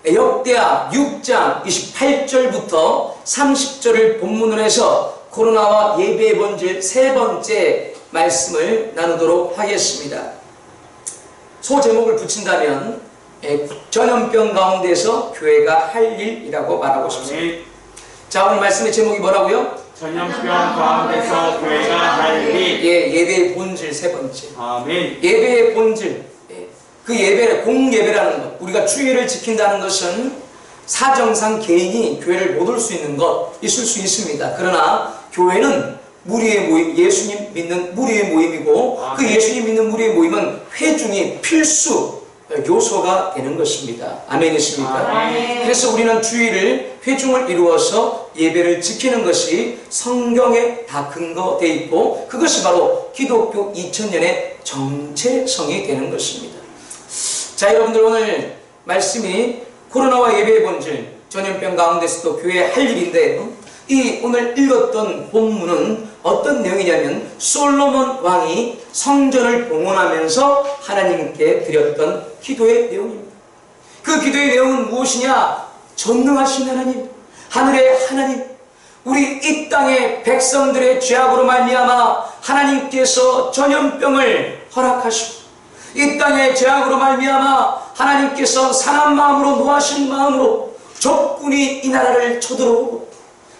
역대하 6장 28절부터 30절을 본문으로 해서 코로나와 예배의 본질 세 번째 말씀을 나누도록 하겠습니다. 소제목을 붙인다면 전염병 가운데서 교회가 할 일이라고 말하고 싶습니다. 자, 오늘 말씀의 제목이 뭐라고요? 전염병 가운데서 교회가 할 일. 예배의 본질 세 번째. 아멘. 예배의 본질. 그 예배를 공예배라는 것, 우리가 주일을 지킨다는 것은 사정상 개인이 교회를 못 올 수 있는 것 있을 수 있습니다. 그러나 교회는 무리의 모임, 예수님 믿는 무리의 모임이고 그 예수님 믿는 무리의 모임은 회중이 필수 요소가 되는 것입니다. 아멘이십니까? 그래서 우리는 주일을 회중을 이루어서 예배를 지키는 것이 성경에 다 근거되어 있고 그것이 바로 기독교 2000년의 정체성이 되는 것입니다. 자, 여러분들 오늘 말씀이 코로나와 예배의 본질, 전염병 가운데서도 교회의 할 일인데 이 오늘 읽었던 본문은 어떤 내용이냐면 솔로몬 왕이 성전을 봉헌하면서 하나님께 드렸던 기도의 내용입니다. 그 기도의 내용은 무엇이냐? 전능하신 하나님, 하늘의 하나님, 우리 이 땅의 백성들의 죄악으로 말미암아 하나님께서 전염병을 허락하시고 이 땅의 죄악으로 말미암아 하나님께서 상한 마음으로 노하신 마음으로 적군이 이 나라를 쳐들어오고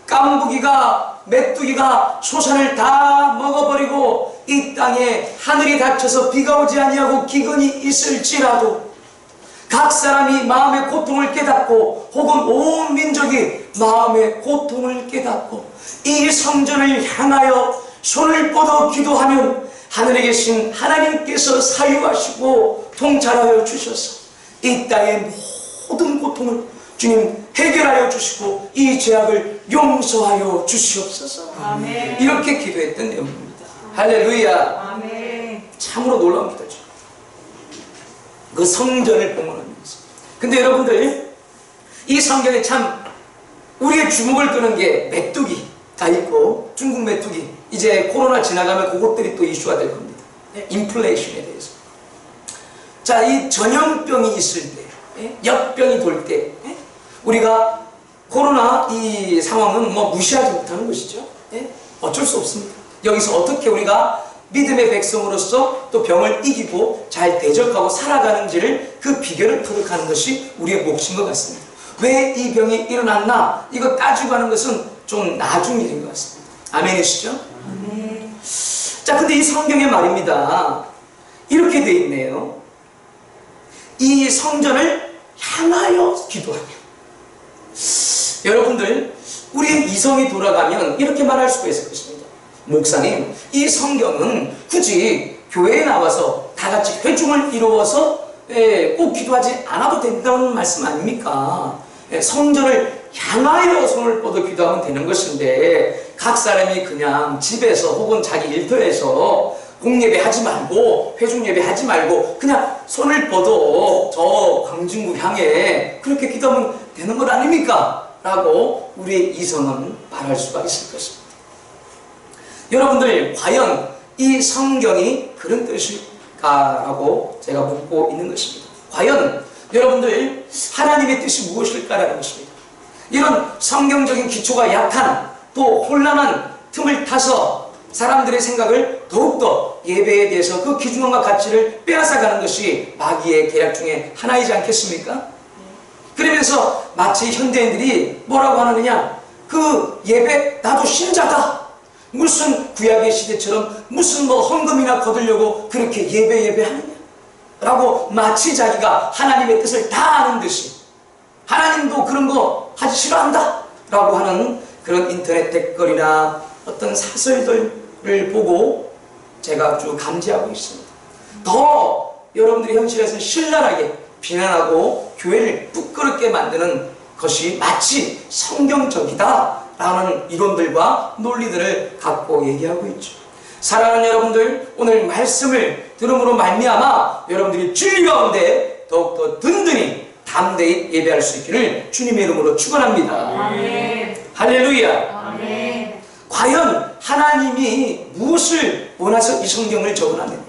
깐부기가 메뚜기가 소산을 다 먹어버리고 이 땅에 하늘이 닫혀서 비가 오지 아니하고 기근이 있을지라도 각 사람이 마음의 고통을 깨닫고 혹은 온 민족이 마음의 고통을 깨닫고 이 성전을 향하여 손을 뻗어 기도하면 하늘에 계신 하나님께서 사유하시고 통찰하여 주셔서 이 땅의 모든 고통을 주님 해결하여 주시고 이 죄악을 용서하여 주시옵소서. 아멘. 이렇게 기도했던 내용입니다. 할렐루야. 아멘. 참으로 놀라운 기도죠. 그 성전을 봉헌하면서. 근데 여러분들 이 성경에 참 우리의 주목을 끄는 게 메뚜기가 있고 중국 메뚜기 이제 코로나 지나가면 그것들이 또 이슈가 될 겁니다. 인플레이션에 대해서. 자, 이 전염병이 있을 때, 역병이 돌 때, 우리가 코로나 이 상황은 뭐 무시하지 못하는 것이죠. 어쩔 수 없습니다. 여기서 어떻게 우리가 믿음의 백성으로서 또 병을 이기고 잘 대적하고 살아가는지를 그 비결을 터득하는 것이 우리의 몫인 것 같습니다. 왜 이 병이 일어났나? 이거 따지고 하는 것은 좀 나중 일인 것 같습니다. 아멘이시죠? 아멘. 자, 근데 이 성경의 말입니다. 이렇게 돼 있네요. 이 성전을 향하여 기도하며. 여러분들, 우리의 이성이 돌아가면 이렇게 말할 수가 있을 것입니다. 목사님, 이 성경은 굳이 교회에 나와서 다 같이 회중을 이루어서 꼭 기도하지 않아도 된다는 말씀 아닙니까? 성전을 향하여 손을 뻗어 기도하면 되는 것인데 각 사람이 그냥 집에서 혹은 자기 일터에서 공예배 하지 말고 회중예배 하지 말고 그냥 손을 뻗어 저 광진구 향해 그렇게 기도하면 되는 것 아닙니까? 라고 우리의 이성은 말할 수가 있을 것입니다. 여러분들, 과연 이 성경이 그런 뜻일까라고 제가 묻고 있는 것입니다. 과연 여러분들 하나님의 뜻이 무엇일까라는 것입니다. 이런 성경적인 기초가 약한 또 혼란한 틈을 타서 사람들의 생각을 더욱더 예배에 대해서 그 귀중함과 가치를 빼앗아가는 것이 마귀의 계략 중에 하나이지 않겠습니까? 그러면서 마치 현대인들이 뭐라고 하느냐, 그 예배 나도 신자다, 무슨 구약의 시대처럼 무슨 뭐 헌금이나 거두려고 그렇게 예배하느냐 라고 마치 자기가 하나님의 뜻을 다 아는 듯이 하나님도 그런 거 하기 싫어한다 라고 하는 그런 인터넷 댓글이나 어떤 사설들을 보고 제가 쭉 감지하고 있습니다. 더 여러분들이 현실에서 신랄하게 비난하고 교회를 부끄럽게 만드는 것이 마치 성경적이다 라는 이론들과 논리들을 갖고 얘기하고 있죠. 사랑하는 여러분들, 오늘 말씀을 들음으로 말미암아 여러분들이 주일 가운데 더욱더 든든히 담대히 예배할 수 있기를 주님의 이름으로 축원합니다. 아멘. 할렐루야. 아멘. 과연 하나님이 무엇을 원해서 이 성경을 적어놨느냐?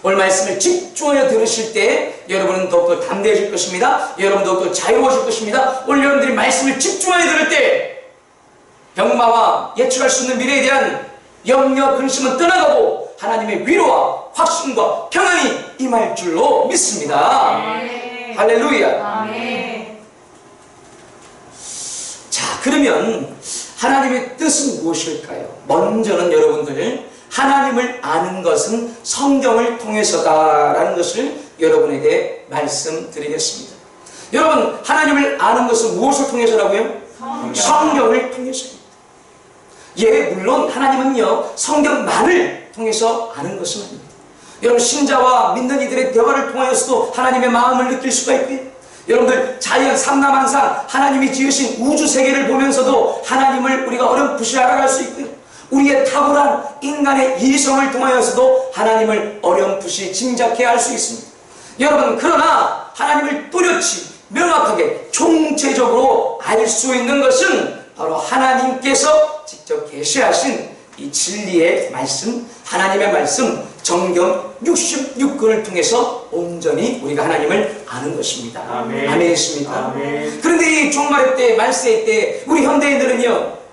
오늘 말씀을 집중하여 들으실 때 여러분은 더욱더 담대해질 것입니다. 여러분 더욱더 자유로워질 것입니다. 오늘 여러분들이 말씀을 집중하여 들을 때 병마와 예측할 수 있는 미래에 대한 염려, 근심은 떠나가고 하나님의 위로와 확신과 평안이 임할 줄로 믿습니다. 아멘. 할렐루야. 아멘. 자, 그러면 하나님의 뜻은 무엇일까요? 먼저는 여러분들, 하나님을 아는 것은 성경을 통해서다라는 것을 여러분에게 말씀드리겠습니다. 여러분, 하나님을 아는 것은 무엇을 통해서라고요? 성경을 통해서입니다. 예, 물론 하나님은요, 성경만을 통해서 아는 것은 아닙니다. 여러분, 신자와 믿는 이들의 대화를 통하여서도 하나님의 마음을 느낄 수가 있고요. 여러분들, 자연 삼라만상 하나님이 지으신 우주 세계를 보면서도 하나님을 우리가 어렴풋이 알아갈 수 있고요. 우리의 탁월한 인간의 이성을 통하여서도 하나님을 어렴풋이 짐작해 알 수 있습니다. 여러분, 그러나 하나님을 뚜렷이 명확하게 총체적으로 알 수 있는 것은 바로 하나님께서 직접 계시하신 이 진리의 말씀, 하나님의 말씀, 정경 66권을 통해서 온전히 우리가 하나님을 아는 것입니다. 아멘. 아멘이십니까? 아멘. 그런데 이 종말의 때, 말세의 때 우리 현대인들은요,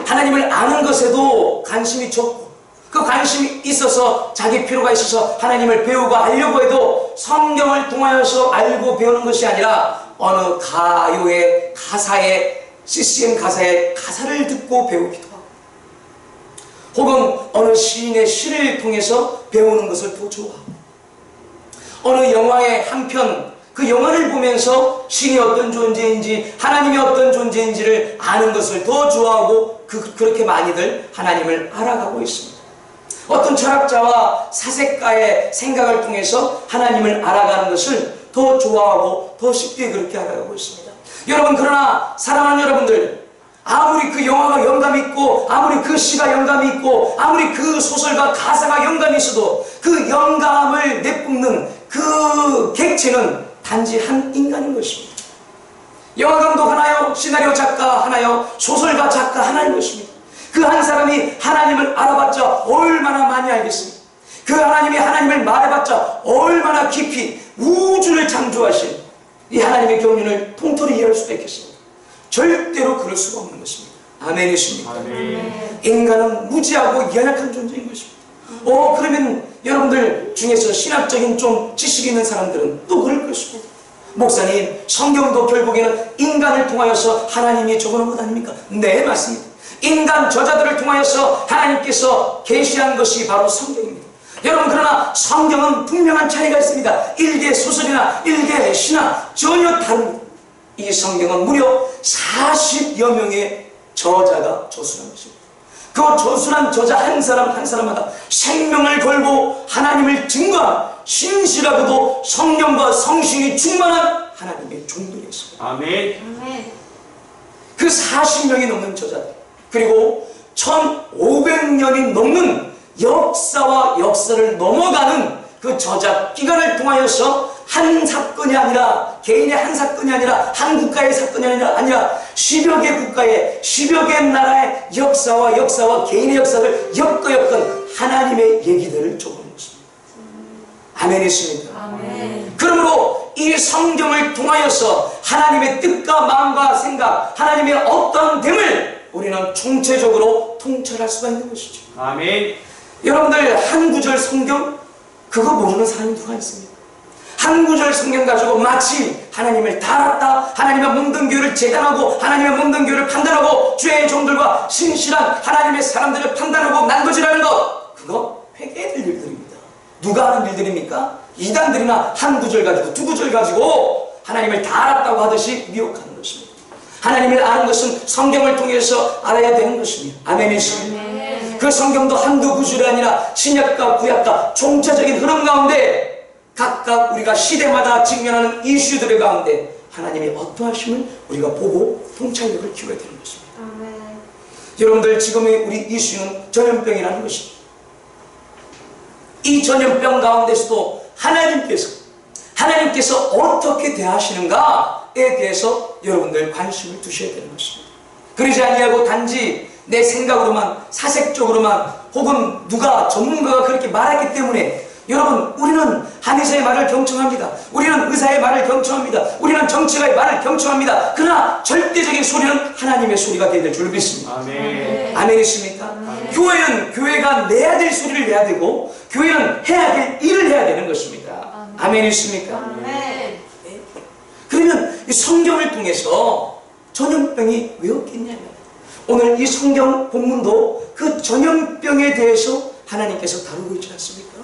하나님을 아는 것에도 관심이 적고, 그 관심이 있어서, 자기 필요가 있어서 하나님을 배우고 알려고 해도 성경을 통하여서 알고 배우는 것이 아니라 어느 가요의 가사에, CCM 가사의 가사를 듣고 배우기도 하고, 혹은 어느 시인의 시를 통해서 배우는 것을 더 좋아하고, 어느 영화의 한 편, 그 영화를 보면서 신이 어떤 존재인지, 하나님이 어떤 존재인지를 아는 것을 더 좋아하고, 그렇게 많이들 하나님을 알아가고 있습니다. 어떤 철학자와 사색가의 생각을 통해서 하나님을 알아가는 것을 더 좋아하고 더 쉽게 그렇게 알아가고 있습니다. 여러분, 그러나 사랑하는 여러분들, 아무리 그 영화가 영감이 있고, 아무리 그 시가 영감이 있고, 아무리 그 소설과 가사가 영감이 있어도 그 영감을 내뿜는 그 객체는 단지 한 인간인 것입니다. 영화 감독 하나요, 시나리오 작가 하나요, 소설가 작가 하나인 것입니다. 그 한 사람이 하나님을 알아봤자 얼마나 많이 알겠습니까? 그 하나님이 하나님을 말해봤자 얼마나 깊이 우주를 창조하신 이 하나님의 경륜을 통틀어 이해할 수가 있겠습니다. 절대로 그럴 수가 없는 것입니다. 아멘이십니까? 아멘. 인간은 무지하고 연약한 존재인 것입니다. 그러면 여러분들 중에서 신학적인 좀 지식이 있는 사람들은 또 그럴 것입니다. 목사님, 성경도 결국에는 인간을 통하여서 하나님이 적어놓은 것 아닙니까? 네, 맞습니다. 인간 저자들을 통하여서 하나님께서 계시한 것이 바로 성경입니다. 여러분, 그러나 성경은 분명한 차이가 있습니다. 일개 소설이나 일개 시나 전혀 다릅니다. 이 성경은 무려 40여 명의 저자가 저술한 것입니다. 그 저술한 저자 한 사람 한 사람마다 생명을 걸고 하나님을 증거한 신실하고도 성령과 성신이 충만한 하나님의 종들이었습니다. 아멘. 아멘. 그 40명이 넘는 저자들, 그리고 1500년이 넘는 역사와 역사를 넘어가는 그 저작 기간을 통하여서 한 사건이 아니라, 개인의 한 사건이 아니라, 한 국가의 사건이 아니라 10여 개 국가의 10여 개 나라의 역사와 개인의 역사를 엮은 하나님의 얘기들을 적어놓은 것입니다. 아멘이십니까? 아멘. 그러므로 이 성경을 통하여서 하나님의 뜻과 마음과 생각, 하나님의 어떠한 됨을 우리는 총체적으로 통찰할 수가 있는 것이죠. 아멘. 여러분들, 한 구절 성경 그거 모르는 사람이 누가 있습니까? 한 구절 성경 가지고 마치 하나님을 다 알았다, 하나님의 모든 교회를 재단하고 하나님의 모든 교회를 판단하고 주의 종들과 신실한 하나님의 사람들을 판단하고 난도질하는 것, 그거 회개될 일들입니다. 누가 하는 일들입니까? 이단들이나 한 구절 가지고 두 구절 가지고 하나님을 다 알았다고 하듯이 미혹하는 것입니다. 하나님을 아는 것은 성경을 통해서 알아야 되는 것입니다. 아멘이십니까? 그 성경도 한두 구절이 아니라 신약과 구약과 총체적인 흐름 가운데 각각 우리가 시대마다 직면하는 이슈들의 가운데 하나님의 어떠하심을 우리가 보고 통찰력을 키워야 되는 것입니다. 아멘. 여러분들, 지금의 우리 이슈는 전염병이라는 것입니다. 이 전염병 가운데서도 하나님께서 어떻게 대하시는가에 대해서 여러분들 관심을 두셔야 되는 것입니다. 그러지 아니하고 단지 내 생각으로만, 사색적으로만, 혹은 누가 전문가가 그렇게 말했기 때문에, 여러분, 우리는 한의사의 말을 경청합니다. 우리는 의사의 말을 경청합니다. 우리는 정치가의 말을 경청합니다. 그러나 절대적인 소리는 하나님의 소리가 되어야 될 줄 믿습니다. 아멘. 아멘이십니까? 교회는 교회가 내야 될 소리를 내야 되고, 교회는 해야 될 일을 해야 되는 것입니다. 아멘이십니까? 아멘. 그러면 이 성경을 통해서 전염병이 왜 없겠냐면, 오늘 이 성경 본문도 그 전염병에 대해서 하나님께서 다루고 있지 않습니까?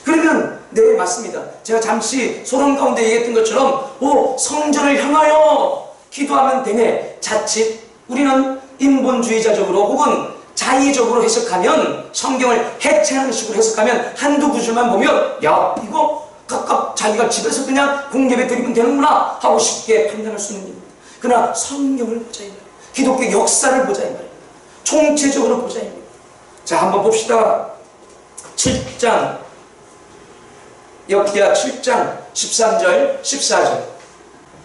그러면 네, 맞습니다. 제가 잠시 소론 가운데 얘기했던 것처럼 성전을 향하여 기도하면 되네. 자칫 우리는 인본주의자적으로 혹은 자의적으로 해석하면, 성경을 해체하는 식으로 해석하면, 한두 구절만 보면 야, 이거 각각 자기가 집에서 그냥 공예배 드리면 되는구나 하고 쉽게 판단할 수 있는 일입니다. 그러나 성경을 보자 이 말이에요. 기독교 역사를 보자 이 말이에요. 총체적으로 보자 이 말이에요. 자, 한번 봅시다. 7장 역기야 7장 13절 14절.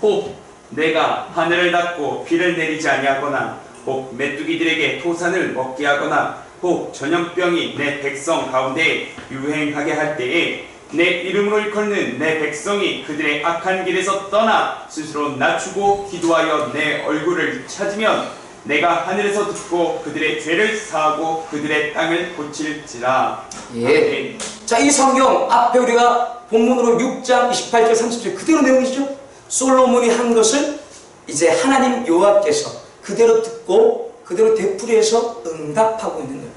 혹 내가 하늘을 닫고 비를 내리지 아니하거나, 혹 메뚜기들에게 토산을 먹게 하거나, 혹 전염병이 내 백성 가운데 유행하게 할 때에 내 이름으로 일컫는 내 백성이 그들의 악한 길에서 떠나 스스로 낮추고 기도하여 내 얼굴을 찾으면 내가 하늘에서 듣고 그들의 죄를 사하고 그들의 땅을 고칠지라. 예. 자, 이 성경 앞에 우리가 본문으로 6장 28절 30절 그대로 내용이죠. 솔로몬이 한 것을 이제 하나님 여호와께서 그대로 듣고 그대로 되풀이해서 응답하고 있는 거예요.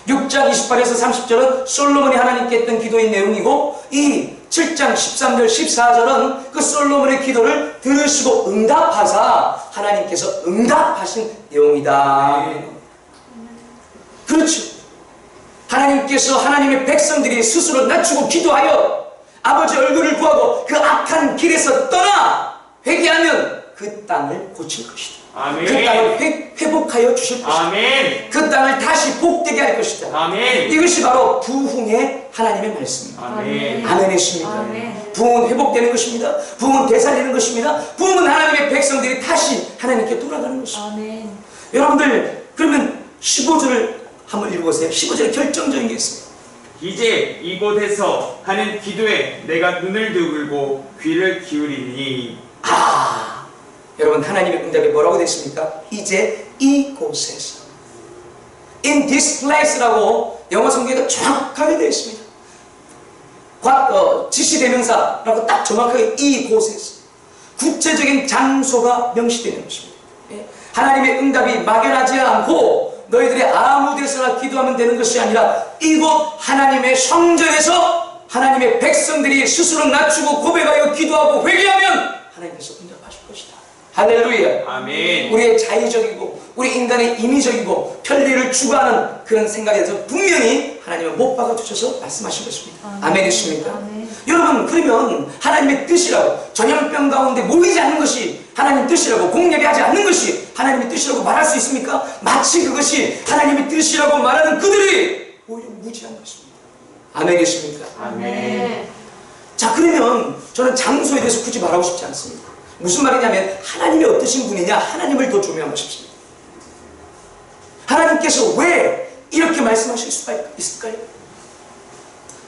6장 28에서 30절은 솔로몬이 하나님께 했던 기도의 내용이고, 이 7장 13절 14절은 그 솔로몬의 기도를 들으시고 응답하사 하나님께서 응답하신 내용이다. 그렇죠. 하나님께서 하나님의 백성들이 스스로 낮추고 기도하여 아버지 얼굴을 구하고 그 악한 길에서 떠나 회개하면 그 땅을 고칠 것이다. 아멘. 그 땅을 회복하여 주실 것이다. 아멘. 그 땅을 다시 복되게 할 것이다. 아멘. 이것이 바로 부흥의 하나님의 말씀입니다. 아멘. 아멘이십니까? 아멘. 부흥은 회복되는 것입니다. 부흥은 되살리는 것입니다. 부흥은 하나님의 백성들이 다시 하나님께 돌아가는 것입니다. 아멘. 여러분들, 그러면 15절을 한번 읽어보세요. 15절에 결정적인 게 있습니다. 이제 이곳에서 하는 기도에 내가 눈을 들고 귀를 기울이니. 여러분, 하나님의 응답이 뭐라고 되어 있습니까? 이제 이곳에서, in this place라고 영어 성경에 정확하게 되어 있습니다. 지시대명사라고 딱 정확하게 이곳에서 구체적인 장소가 명시되는 것입니다. 하나님의 응답이 막연하지 않고 너희들이 아무 데서나 기도하면 되는 것이 아니라 이곳 하나님의 성전에서 하나님의 백성들이 스스로 낮추고 고백하여 기도하고 회개하면 하나님께서 응답하실 것이다. 할렐루야. 아멘. 우리의 자의적이고 우리 인간의 임의적이고 편리를 추구하는 그런 생각에서 분명히 하나님은 못 박아주셔서 말씀하신 것입니다. 아멘이십니까? 아멘. 여러분, 그러면 하나님의 뜻이라고, 전염병 가운데 모이지 않는 것이 하나님의 뜻이라고, 공예배하지 않는 것이 하나님의 뜻이라고 말할 수 있습니까? 마치 그것이 하나님의 뜻이라고 말하는 그들이 오히려 무지한 것입니다. 아멘이십니까? 아멘. 자, 그러면 저는 장소에 대해서 굳이 말하고 싶지 않습니다. 무슨 말이냐면, 하나님이 어떠신 분이냐, 하나님을 더 조명하고 싶습니다. 하나님께서 왜 이렇게 말씀하실 수가 있을까요?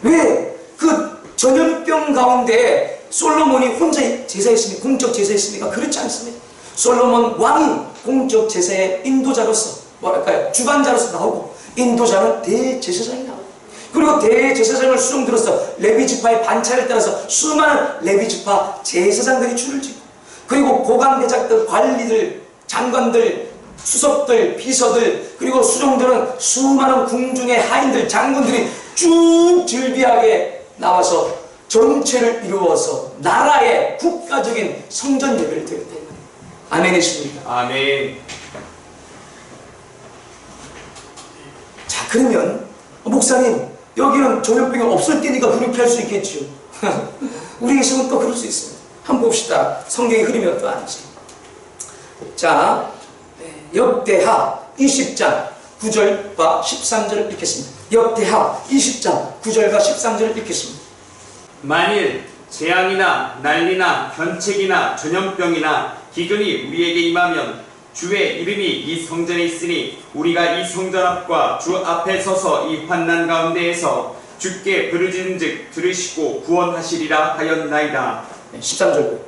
왜 그 전염병 가운데 솔로몬이 혼자 제사했습니까? 공적 제사했습니까? 그렇지 않습니다. 솔로몬 왕이 공적 제사의 인도자로서, 뭐랄까요, 주관자로서 나오고, 인도자는 대제사장이 나오고, 그리고 대제사장을 수종들어서 레위지파의 반차를 따라서 수많은 레위지파 제사장들이 줄을 지고, 그리고 고관대작들, 관리들, 장관들, 수석들, 비서들, 그리고 수종들은 수많은 궁중의 하인들, 장군들이 쭉 즐비하게 나와서 전체를 이루어서 나라의 국가적인 성전 예배를 드렸다. 아멘이십니까? 아멘. 자, 그러면 목사님, 여기는 전염병이 없을 때니까 그렇게 할 수 있겠지요. 우리 계시면 또 그럴 수 있습니다. 한번 봅시다. 성경의 흐름이 어떠한지. 자, 역대하 20장 9절과 13절을 읽겠습니다. 역대하 20장 9절과 13절을 읽겠습니다. 만일 재앙이나 난리나 견책이나 전염병이나 기근이 우리에게 임하면 주의 이름이 이 성전에 있으니 우리가 이 성전 앞과 주 앞에 서서 이 환난 가운데에서 주께 부르짖은즉 들으시고 구원하시리라 하였나이다. 13절.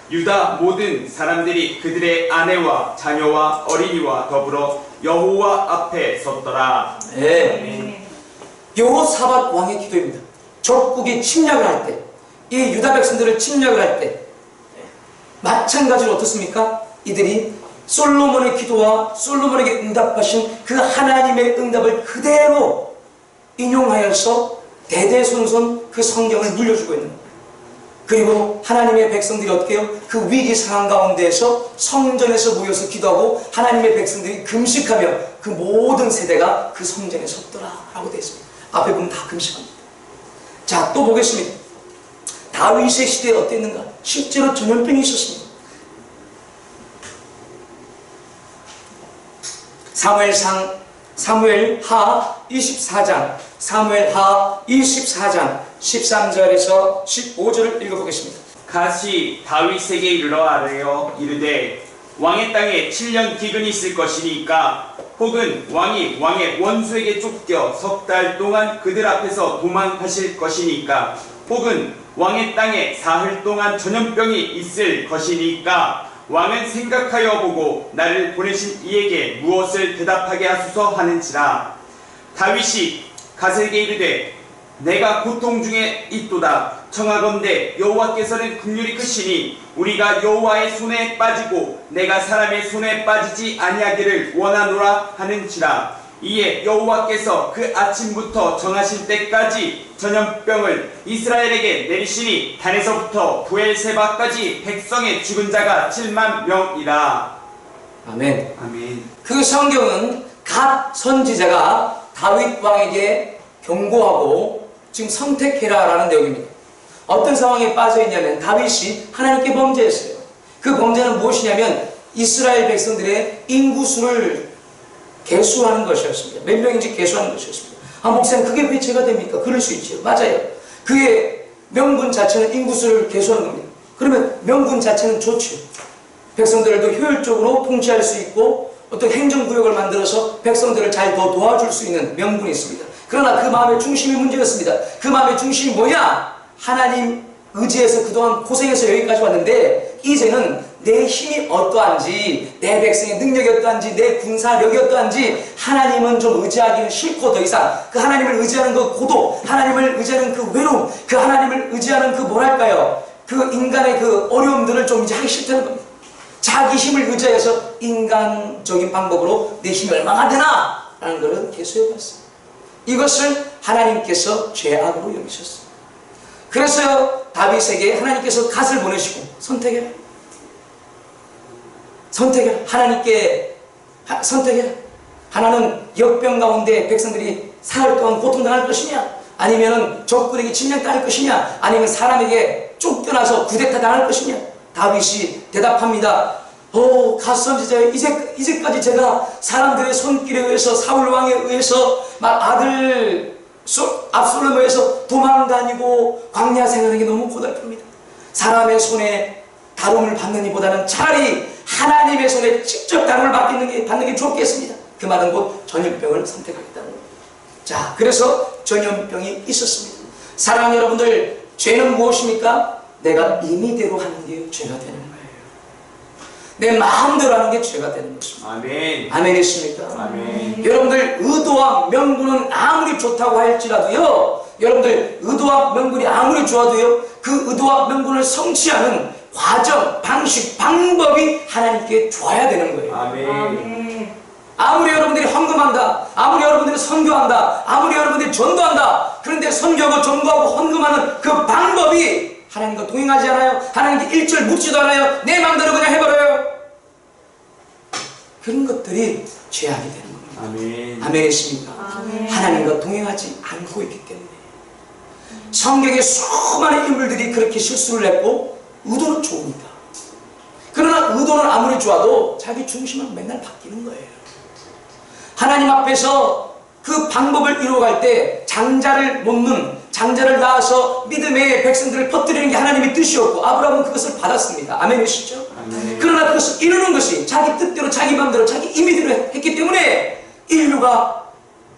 유다 모든 사람들이 그들의 아내와 자녀와 어린이와 더불어 여호와 앞에 섰더라. 네. 여호사밧 왕의 기도입니다. 적국이 침략을 할 때, 이 유다 백성들을 침략을 할 때 마찬가지로 어떻습니까? 이들이 솔로몬의 기도와 솔로몬에게 응답하신 그 하나님의 응답을 그대로 인용하여서 대대손손 그 성경을 물려주고 있는 거예요. 그리고 하나님의 백성들이 어떻게 해요? 그 위기 상황 가운데에서 성전에서 모여서 기도하고 하나님의 백성들이 금식하며 그 모든 세대가 그 성전에 섰더라 라고 되어 있습니다. 앞에 보면 다 금식합니다. 자, 또 보겠습니다. 다윗의 시대에 어땠는가? 실제로 전염병이 있었습니다. 사무엘하 24장 13절에서 15절을 읽어보겠습니다. 가시 다윗에게 이르러 아뢰어 이르되 왕의 땅에 7년 기근이 있을 것이니까 혹은 왕이 왕의 원수에게 쫓겨 석 달 동안 그들 앞에서 도망하실 것이니까 혹은 왕의 땅에 사흘 동안 전염병이 있을 것이니까 왕은 생각하여 보고 나를 보내신 이에게 무엇을 대답하게 하소서 하는지라. 다윗이 가세에게 이르되 내가 고통 중에 있도다. 청하건대 여호와께서는 긍휼이 크시니 우리가 여호와의 손에 빠지고 내가 사람의 손에 빠지지 아니하기를 원하노라 하는지라. 이에 여호와께서 그 아침부터 정하실 때까지 전염병을 이스라엘에게 내리시니 단에서부터 부엘세바까지 백성의 죽은 자가 7만 명이라. 아멘. 아멘. 그 성경은 각 선지자가 다윗 왕에게 경고하고 지금 선택해라 라는 내용입니다. 어떤 상황에 빠져 있냐면 다윗이 하나님께 범죄했어요. 그 범죄는 무엇이냐면 이스라엘 백성들의 인구수를 개수하는 것이었습니다. 몇 명인지 개수하는 것이었습니다. 아, 목사님 그게 왜 죄가 됩니까? 그럴 수 있죠. 맞아요. 그의 명분 자체는 인구수를 개수하는 겁니다. 그러면 명분 자체는 좋죠. 백성들을 더 효율적으로 통치할 수 있고 어떤 행정구역을 만들어서 백성들을 잘 더 도와줄 수 있는 명분이 있습니다. 그러나 그 마음의 중심이 문제였습니다. 그 마음의 중심이 뭐냐? 하나님 의지해서 그동안 고생해서 여기까지 왔는데 이제는 내 힘이 어떠한지, 내 백성의 능력이 어떠한지, 내 군사력이 어떠한지 하나님은 좀 의지하기는 싫고 더 이상 그 하나님을 의지하는 그 고독, 하나님을 의지하는 그 외로움, 그 하나님을 의지하는 그 뭐랄까요? 그 인간의 그 어려움들을 좀 이제 하기 싫다는 겁니다. 자기 힘을 의지해서 인간적인 방법으로 내 힘이 얼마나 되나? 라는 것을 개수해봤습니다. 이것을 하나님께서 죄악으로 여기셨습니다. 그래서 다윗에게 하나님께서 갓을 보내시고 선택해라. 선택해라. 하나님께 선택해라. 하나는 역병 가운데 백성들이 사흘 동안 고통당할 것이냐? 아니면 적군에게 침략당할 것이냐? 아니면 사람에게 쫓겨나서 쿠데타 당할 것이냐? 다윗이 대답합니다. 갓 선지자여, 이제까지 제가 사람들의 손길에 의해서 사울 왕에 의해서 막 아들 압살롬에 의해서 도망다니고 광야 생활하기 너무 고달픕니다. 사람의 손에 다rum을 받는 이보다는 차라리 하나님의 손에 직접 다rum을 받는 게 좋겠습니다. 그 말은 곧 전염병을 선택하겠다는 겁니다. 자, 그래서 전염병이 있었습니다. 사랑하는 여러분들, 죄는 무엇입니까? 내가 임의대로 하는 게 죄가 되는 거예요. 내 마음대로 하는 게 죄가 되는 것입니다. 아멘. 아멘이십니까? 아멘. 여러분들 의도와 명분은 아무리 좋다고 할지라도요, 여러분들 의도와 명분이 아무리 좋아도요, 그 의도와 명분을 성취하는 과정, 방식, 방법이 하나님께 좋아야 되는 거예요. 아멘. 아무리 여러분들이 헌금한다, 아무리 여러분들이 선교한다, 아무리 여러분들이 전도한다, 그런데 선교하고 전도하고 헌금하는 그 방법이 하나님과 동행하지 않아요. 하나님께 일절 묻지도 않아요. 내 마음대로 그냥 해버려요. 그런 것들이 죄악이 되는 겁니다. 아멘. 아멘이십니까? 아멘. 하나님과 동행하지 않고 있기 때문에. 성경의 수많은 인물들이 그렇게 실수를 했고 의도는 좋습니다. 그러나 의도는 아무리 좋아도 자기 중심은 맨날 바뀌는 거예요. 하나님 앞에서 그 방법을 이루어갈 때 장자를 놓는, 장자를 낳아서 믿음의 백성들을 퍼뜨리는 게 하나님의 뜻이었고 아브라함은 그것을 받았습니다. 아멘이시죠? 아멘. 그러나 그러나 그것을 이루는 것이 자기 뜻대로 자기 마음대로 자기 임의대로 했기 때문에 인류가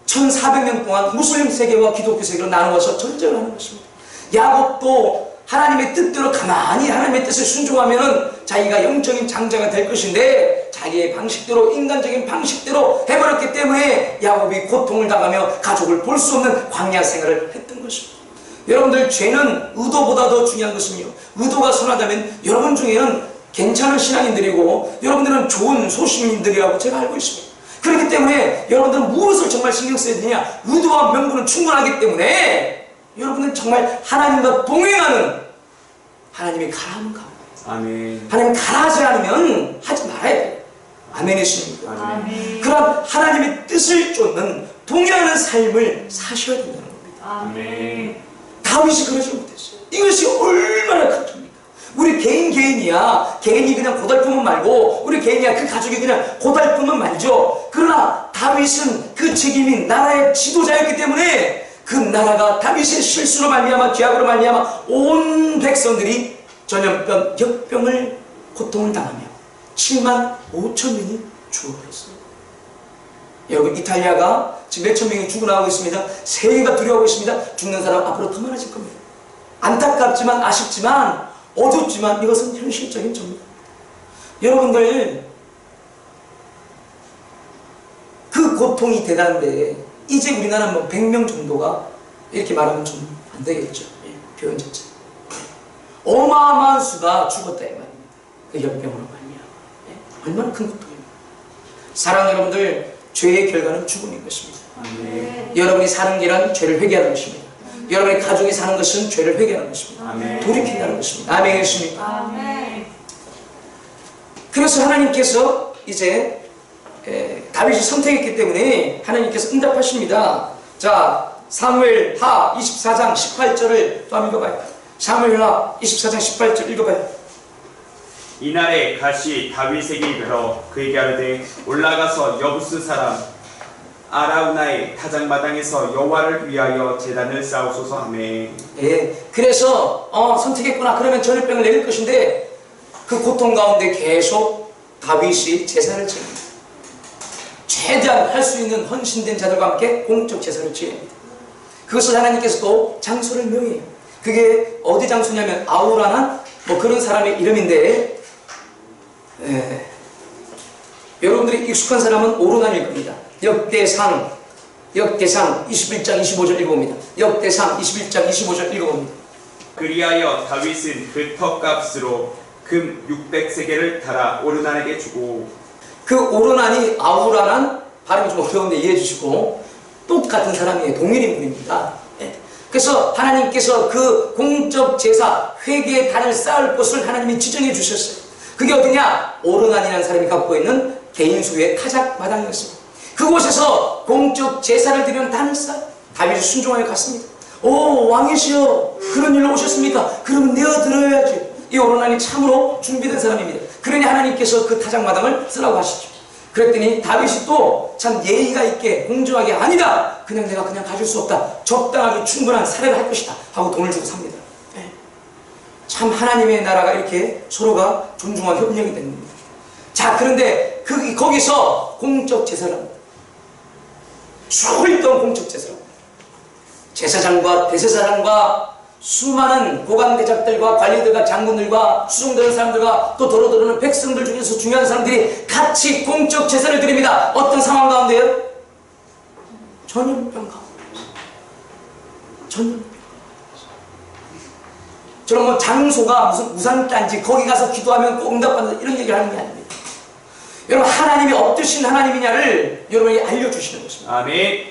1400년 동안 무슬림 세계와 기독교 세계로 나누어서 전쟁을 하는 것입니다. 야곱도 하나님의 뜻대로 가만히 하나님의 뜻에 순종하면은 자기가 영적인 장자가 될 것인데 자기의 방식대로 인간적인 방식대로 해버렸기 때문에 야곱이 고통을 당하며 가족을 볼 수 없는 광야 생활을 했던 것입니다. 여러분들, 죄는 의도보다 더 중요한 것은요, 의도가 선하다면 여러분 중에는 괜찮은 신앙인들이고 여러분들은 좋은 소신인들이라고 제가 알고 있습니다. 그렇기 때문에 여러분들은 무엇을 정말 신경 써야 되냐? 의도와 명분은 충분하기 때문에 여러분은 정말 하나님과 동행하는, 하나님이 가라하면 가, 아멘. 하나님 가라하지 않으면 하지 말아야 돼요. 아멘이십니까? 아멘. 그런 하나님의 뜻을 쫓는 동행하는 삶을 사셔야 된다는 겁니다. 아멘. 다윗이 그러지 못했어요. 이것이 얼마나 큰 겁니까? 우리 개인이야. 개인이 그냥 고달프면 말고, 우리 개인이야. 그 가족이 그냥 고달프면 말죠. 그러나 다윗은 그 책임인 나라의 지도자였기 때문에 그 나라가 다윗의 실수로 말미암아, 죄악으로 말미암아 온 백성들이 전염병, 역병을 고통을 당하며 7만 5천 명이 죽어버렸어요. 여러분, 이탈리아가 지금 몇천 명이 죽어나가고 있습니다. 세계가 두려워하고 있습니다. 죽는 사람 앞으로 더 많아질 겁니다. 안타깝지만, 아쉽지만, 어둡지만 이것은 현실적인 점입니다. 여러분들, 그 고통이 대단한데 이제 우리나라 뭐 100명 정도가, 이렇게 말하면 좀 안 되겠죠. 표현 자체. 어마어마한 수가 죽었다 이 말입니다. 그 역병으로 말이야. 얼마나 큰 고통입니다. 사랑하는 여러분들, 죄의 결과는 죽음인 것입니다. 아멘. 여러분이 사는 길은 죄를 회개하는 것입니다. 여러분의 가족이 사는 것은 죄를 회개하는 것입니다. 아멘. 돌이킨다는 것입니다. 아멘이십니까? 아멘. 그래서 하나님께서 이제 다윗이 선택했기 때문에 하나님께서 응답하십니다. 자, 사무엘하 24장 18절을 또 한번 읽어봐요. 사무엘하 24장 18절 읽어봐요. 이날에 갓이 다윗에게 이르러 그에게 하르되 올라가서 여부스 사람 아라우나의 타작마당에서 여호와를 위하여 제단을 쌓으소서 하매. 예, 그래서 선택했구나. 그러면 전염병을 내릴 것인데 그 고통 가운데 계속 다윗이 제사를 지냅니다. 최대한 할 수 있는 헌신된 자들과 함께 공적 제사를 지냅니다. 그것을 하나님께서 또 장소를 명해요. 그게 어디 장소냐면 아우라나 뭐 그런 사람의 이름인데, 여러분들이 익숙한 사람은 오르난일 겁니다. 역대상 21장 25절 읽어봅니다. 역대상 21장 25절 읽어봅니다. 그리하여 다윗은 그 턱값으로 금 600세겔을 달아 오르난에게 주고. 그 오르난이 아우라난, 발음이 좀 어려운데 이해해 주시고, 똑같은 사람이에요. 동일 인물입니다. 그래서 하나님께서 그 공적 제사 회개의 단을 쌓을 곳을 하나님이 지정해 주셨어요. 그게 어디냐? 오르난이라는 사람이 갖고 있는 개인 소유의 타작 마당이었습니다. 그곳에서 공적 제사를 드리는 단을 쌓아 다윗이 순종하여 갔습니다. 오, 왕이시여, 그런 일로 오셨습니까? 그러면 내어드려야지. 이 오르난이 참으로 준비된 사람입니다. 그러니 하나님께서 그 타작마당을 쓰라고 하시죠. 그랬더니 다윗이 또 참 예의가 있게 공정하게, 아니다, 그냥 내가 그냥 가질 수 없다, 적당하게 충분한 사례를 할 것이다 하고 돈을 주고 삽니다. 참 하나님의 나라가 이렇게 서로가 존중하고 협력이 되는 겁니다. 자, 그런데 거기서 공적 제사를 합니다. 수일 동안 공적 제사를 합니다. 제사장과 대제사장과 수많은 고관대작들과 관리들과 장군들과 수종되는 사람들과 또 도로도로는 백성들 중에서 중요한 사람들이 같이 공적 제사를 드립니다. 어떤 상황 가운데요? 전염병 가운데. 전염병. 저는 뭐 장소가 무슨 우상단지 거기 가서 기도하면 꼭 응답받는다 이런 얘기를 하는 게 아닙니다. 여러분, 하나님이 어떠신 하나님이냐를 여러분에게 알려주시는 것입니다. 아멘.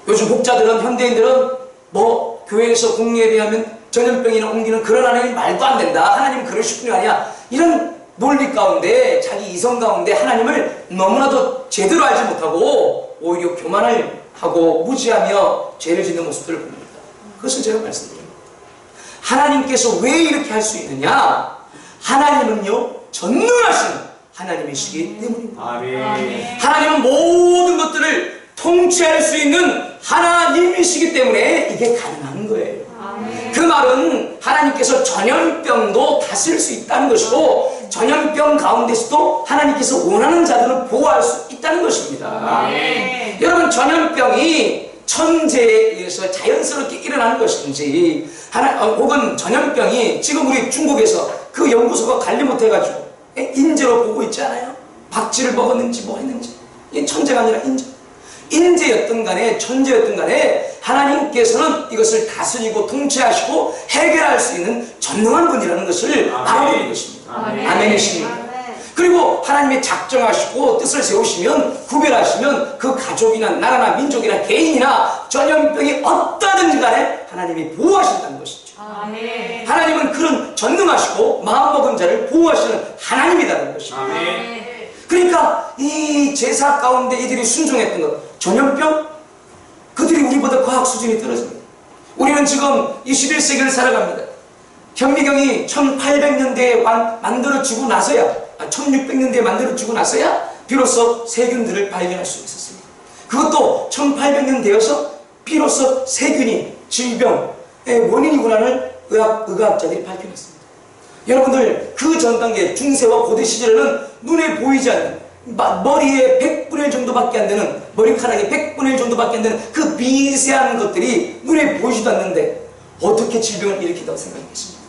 요즘 목자들은, 현대인들은 뭐 교회에서 공예배하면 전염병이나 옮기는 그런 하나님 말도 안 된다, 하나님은 그러실 분이 아니야, 이런 논리 가운데, 자기 이성 가운데 하나님을 너무나도 제대로 알지 못하고 오히려 교만을 하고 무지하며 죄를 짓는 모습들을 봅니다. 그것을 제가 말씀드립니다. 하나님께서 왜 이렇게 할 수 있느냐? 하나님은요, 전능하신 하나님이시기 때문입니다. 아멘. 하나님은 모든 것들을 통치할 수 있는 하나님이시기 때문에 이게 가능한 거예요. 아멘. 그 말은 하나님께서 전염병도 다스릴 수 있다는 것이고 전염병 가운데서도 하나님께서 원하는 자들을 보호할 수 있다는 것입니다. 여러분, 전염병이 천재에 의해서 자연스럽게 일어나는 것인지 혹은 전염병이 지금 우리 중국에서 그 연구소가 관리 못해가지고 인재로 보고 있지 않아요? 박쥐를 먹었는지 뭐 했는지. 이 천재가 아니라 인재였던 간에 천재였던 간에 하나님께서는 이것을 다스리고 통치하시고 해결할 수 있는 전능한 분이라는 것을 알아보는 것입니다. 아멘이십니다. 그리고 하나님이 작정하시고 뜻을 세우시면 구별하시면 그 가족이나 나라나 민족이나 개인이나 전염병이 어떠든지 간에 하나님이 보호하신다는 것이죠. 하나님은 그런 전능하시고 마음먹은 자를 보호하시는 하나님이라는 것입니다. 그러니까 이 제사 가운데 이들이 순종했던 것, 전염병, 그들이 우리보다 과학 수준이 떨어집니다. 우리는 지금 21세기를 살아갑니다. 현미경이 1800년대에 만들어지고 나서야 1600년대에 만들어지고 나서야 비로소 세균들을 발견할 수 있었습니다. 그것도 1800년 되어서 비로소 세균이 질병의 원인이구나를 의학자들이 밝혀냈습니다. 여러분들, 그 전 단계 중세와 고대 시절에는 눈에 보이지 않는 머리에 100분의 1 정도밖에 안 되는 머리카락이 100분의 1 정도밖에 안 되는 그 미세한 것들이 눈에 보이지도 않는데 어떻게 질병을 일으킨다고 생각했습니까?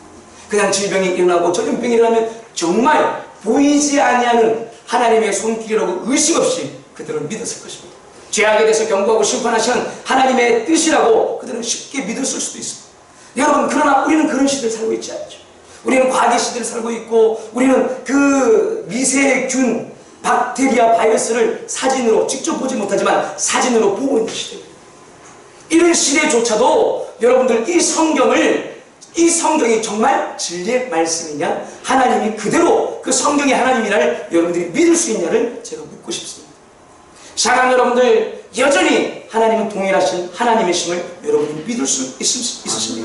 그냥 질병이 일어나고 전염병이 일어나면 정말 보이지 아니하는 하나님의 손길이라고 의식 없이 그들은 믿었을 것입니다. 죄악에 대해서 경고하고 심판하시는 하나님의 뜻이라고 그들은 쉽게 믿었을 수도 있습니다. 여러분, 그러나 우리는 그런 시대를 살고 있지 않죠. 우리는 과기 시대를 살고 있고 우리는 그 미세균, 박테리아, 바이러스를 사진으로 직접 보지 못하지만 사진으로 보고 있는 시대입니다. 이런 시대조차도 여러분들 이 성경이 정말 진리의 말씀이냐, 하나님이 그대로 그 성경이 하나님이라를 여러분들이 믿을 수 있냐를 제가 묻고 싶습니다. 사랑하는 여러분들, 여전히 하나님은 동일하신 하나님이심을 여러분들이 믿을 수 있으십니까?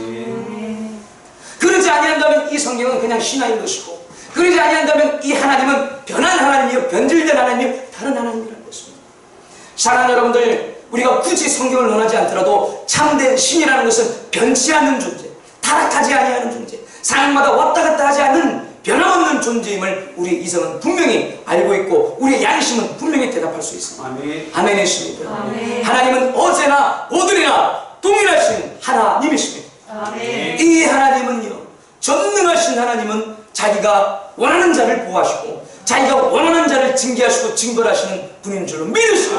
그러지 아니한다면 이 성경은 그냥 신화인 것이고, 그러지 아니한다면 이 하나님은 변한 하나님이요, 변질된 하나님이요, 다른 하나님이라는 것입니다. 사랑하는 여러분들, 우리가 굳이 성경을 논하지 않더라도 참된 신이라는 것은 변치 않는 존재, 타락하지 아니하는 존재, 상황마다 왔다 갔다 하지 않는 변함없는 존재임을 우리 이성은 분명히 알고 있고 우리의 양심은 분명히 대답할 수 있습니다. 아멘이십니다. 하나님은 어제나 오늘이나 동일하신 하나님이십니다. 이 하나님은요, 전능하신 하나님은 자기가 원하는 자를 보호하시고 자기가 원하는 자를 징계하시고 징벌하시는 분인 줄로 믿으시오.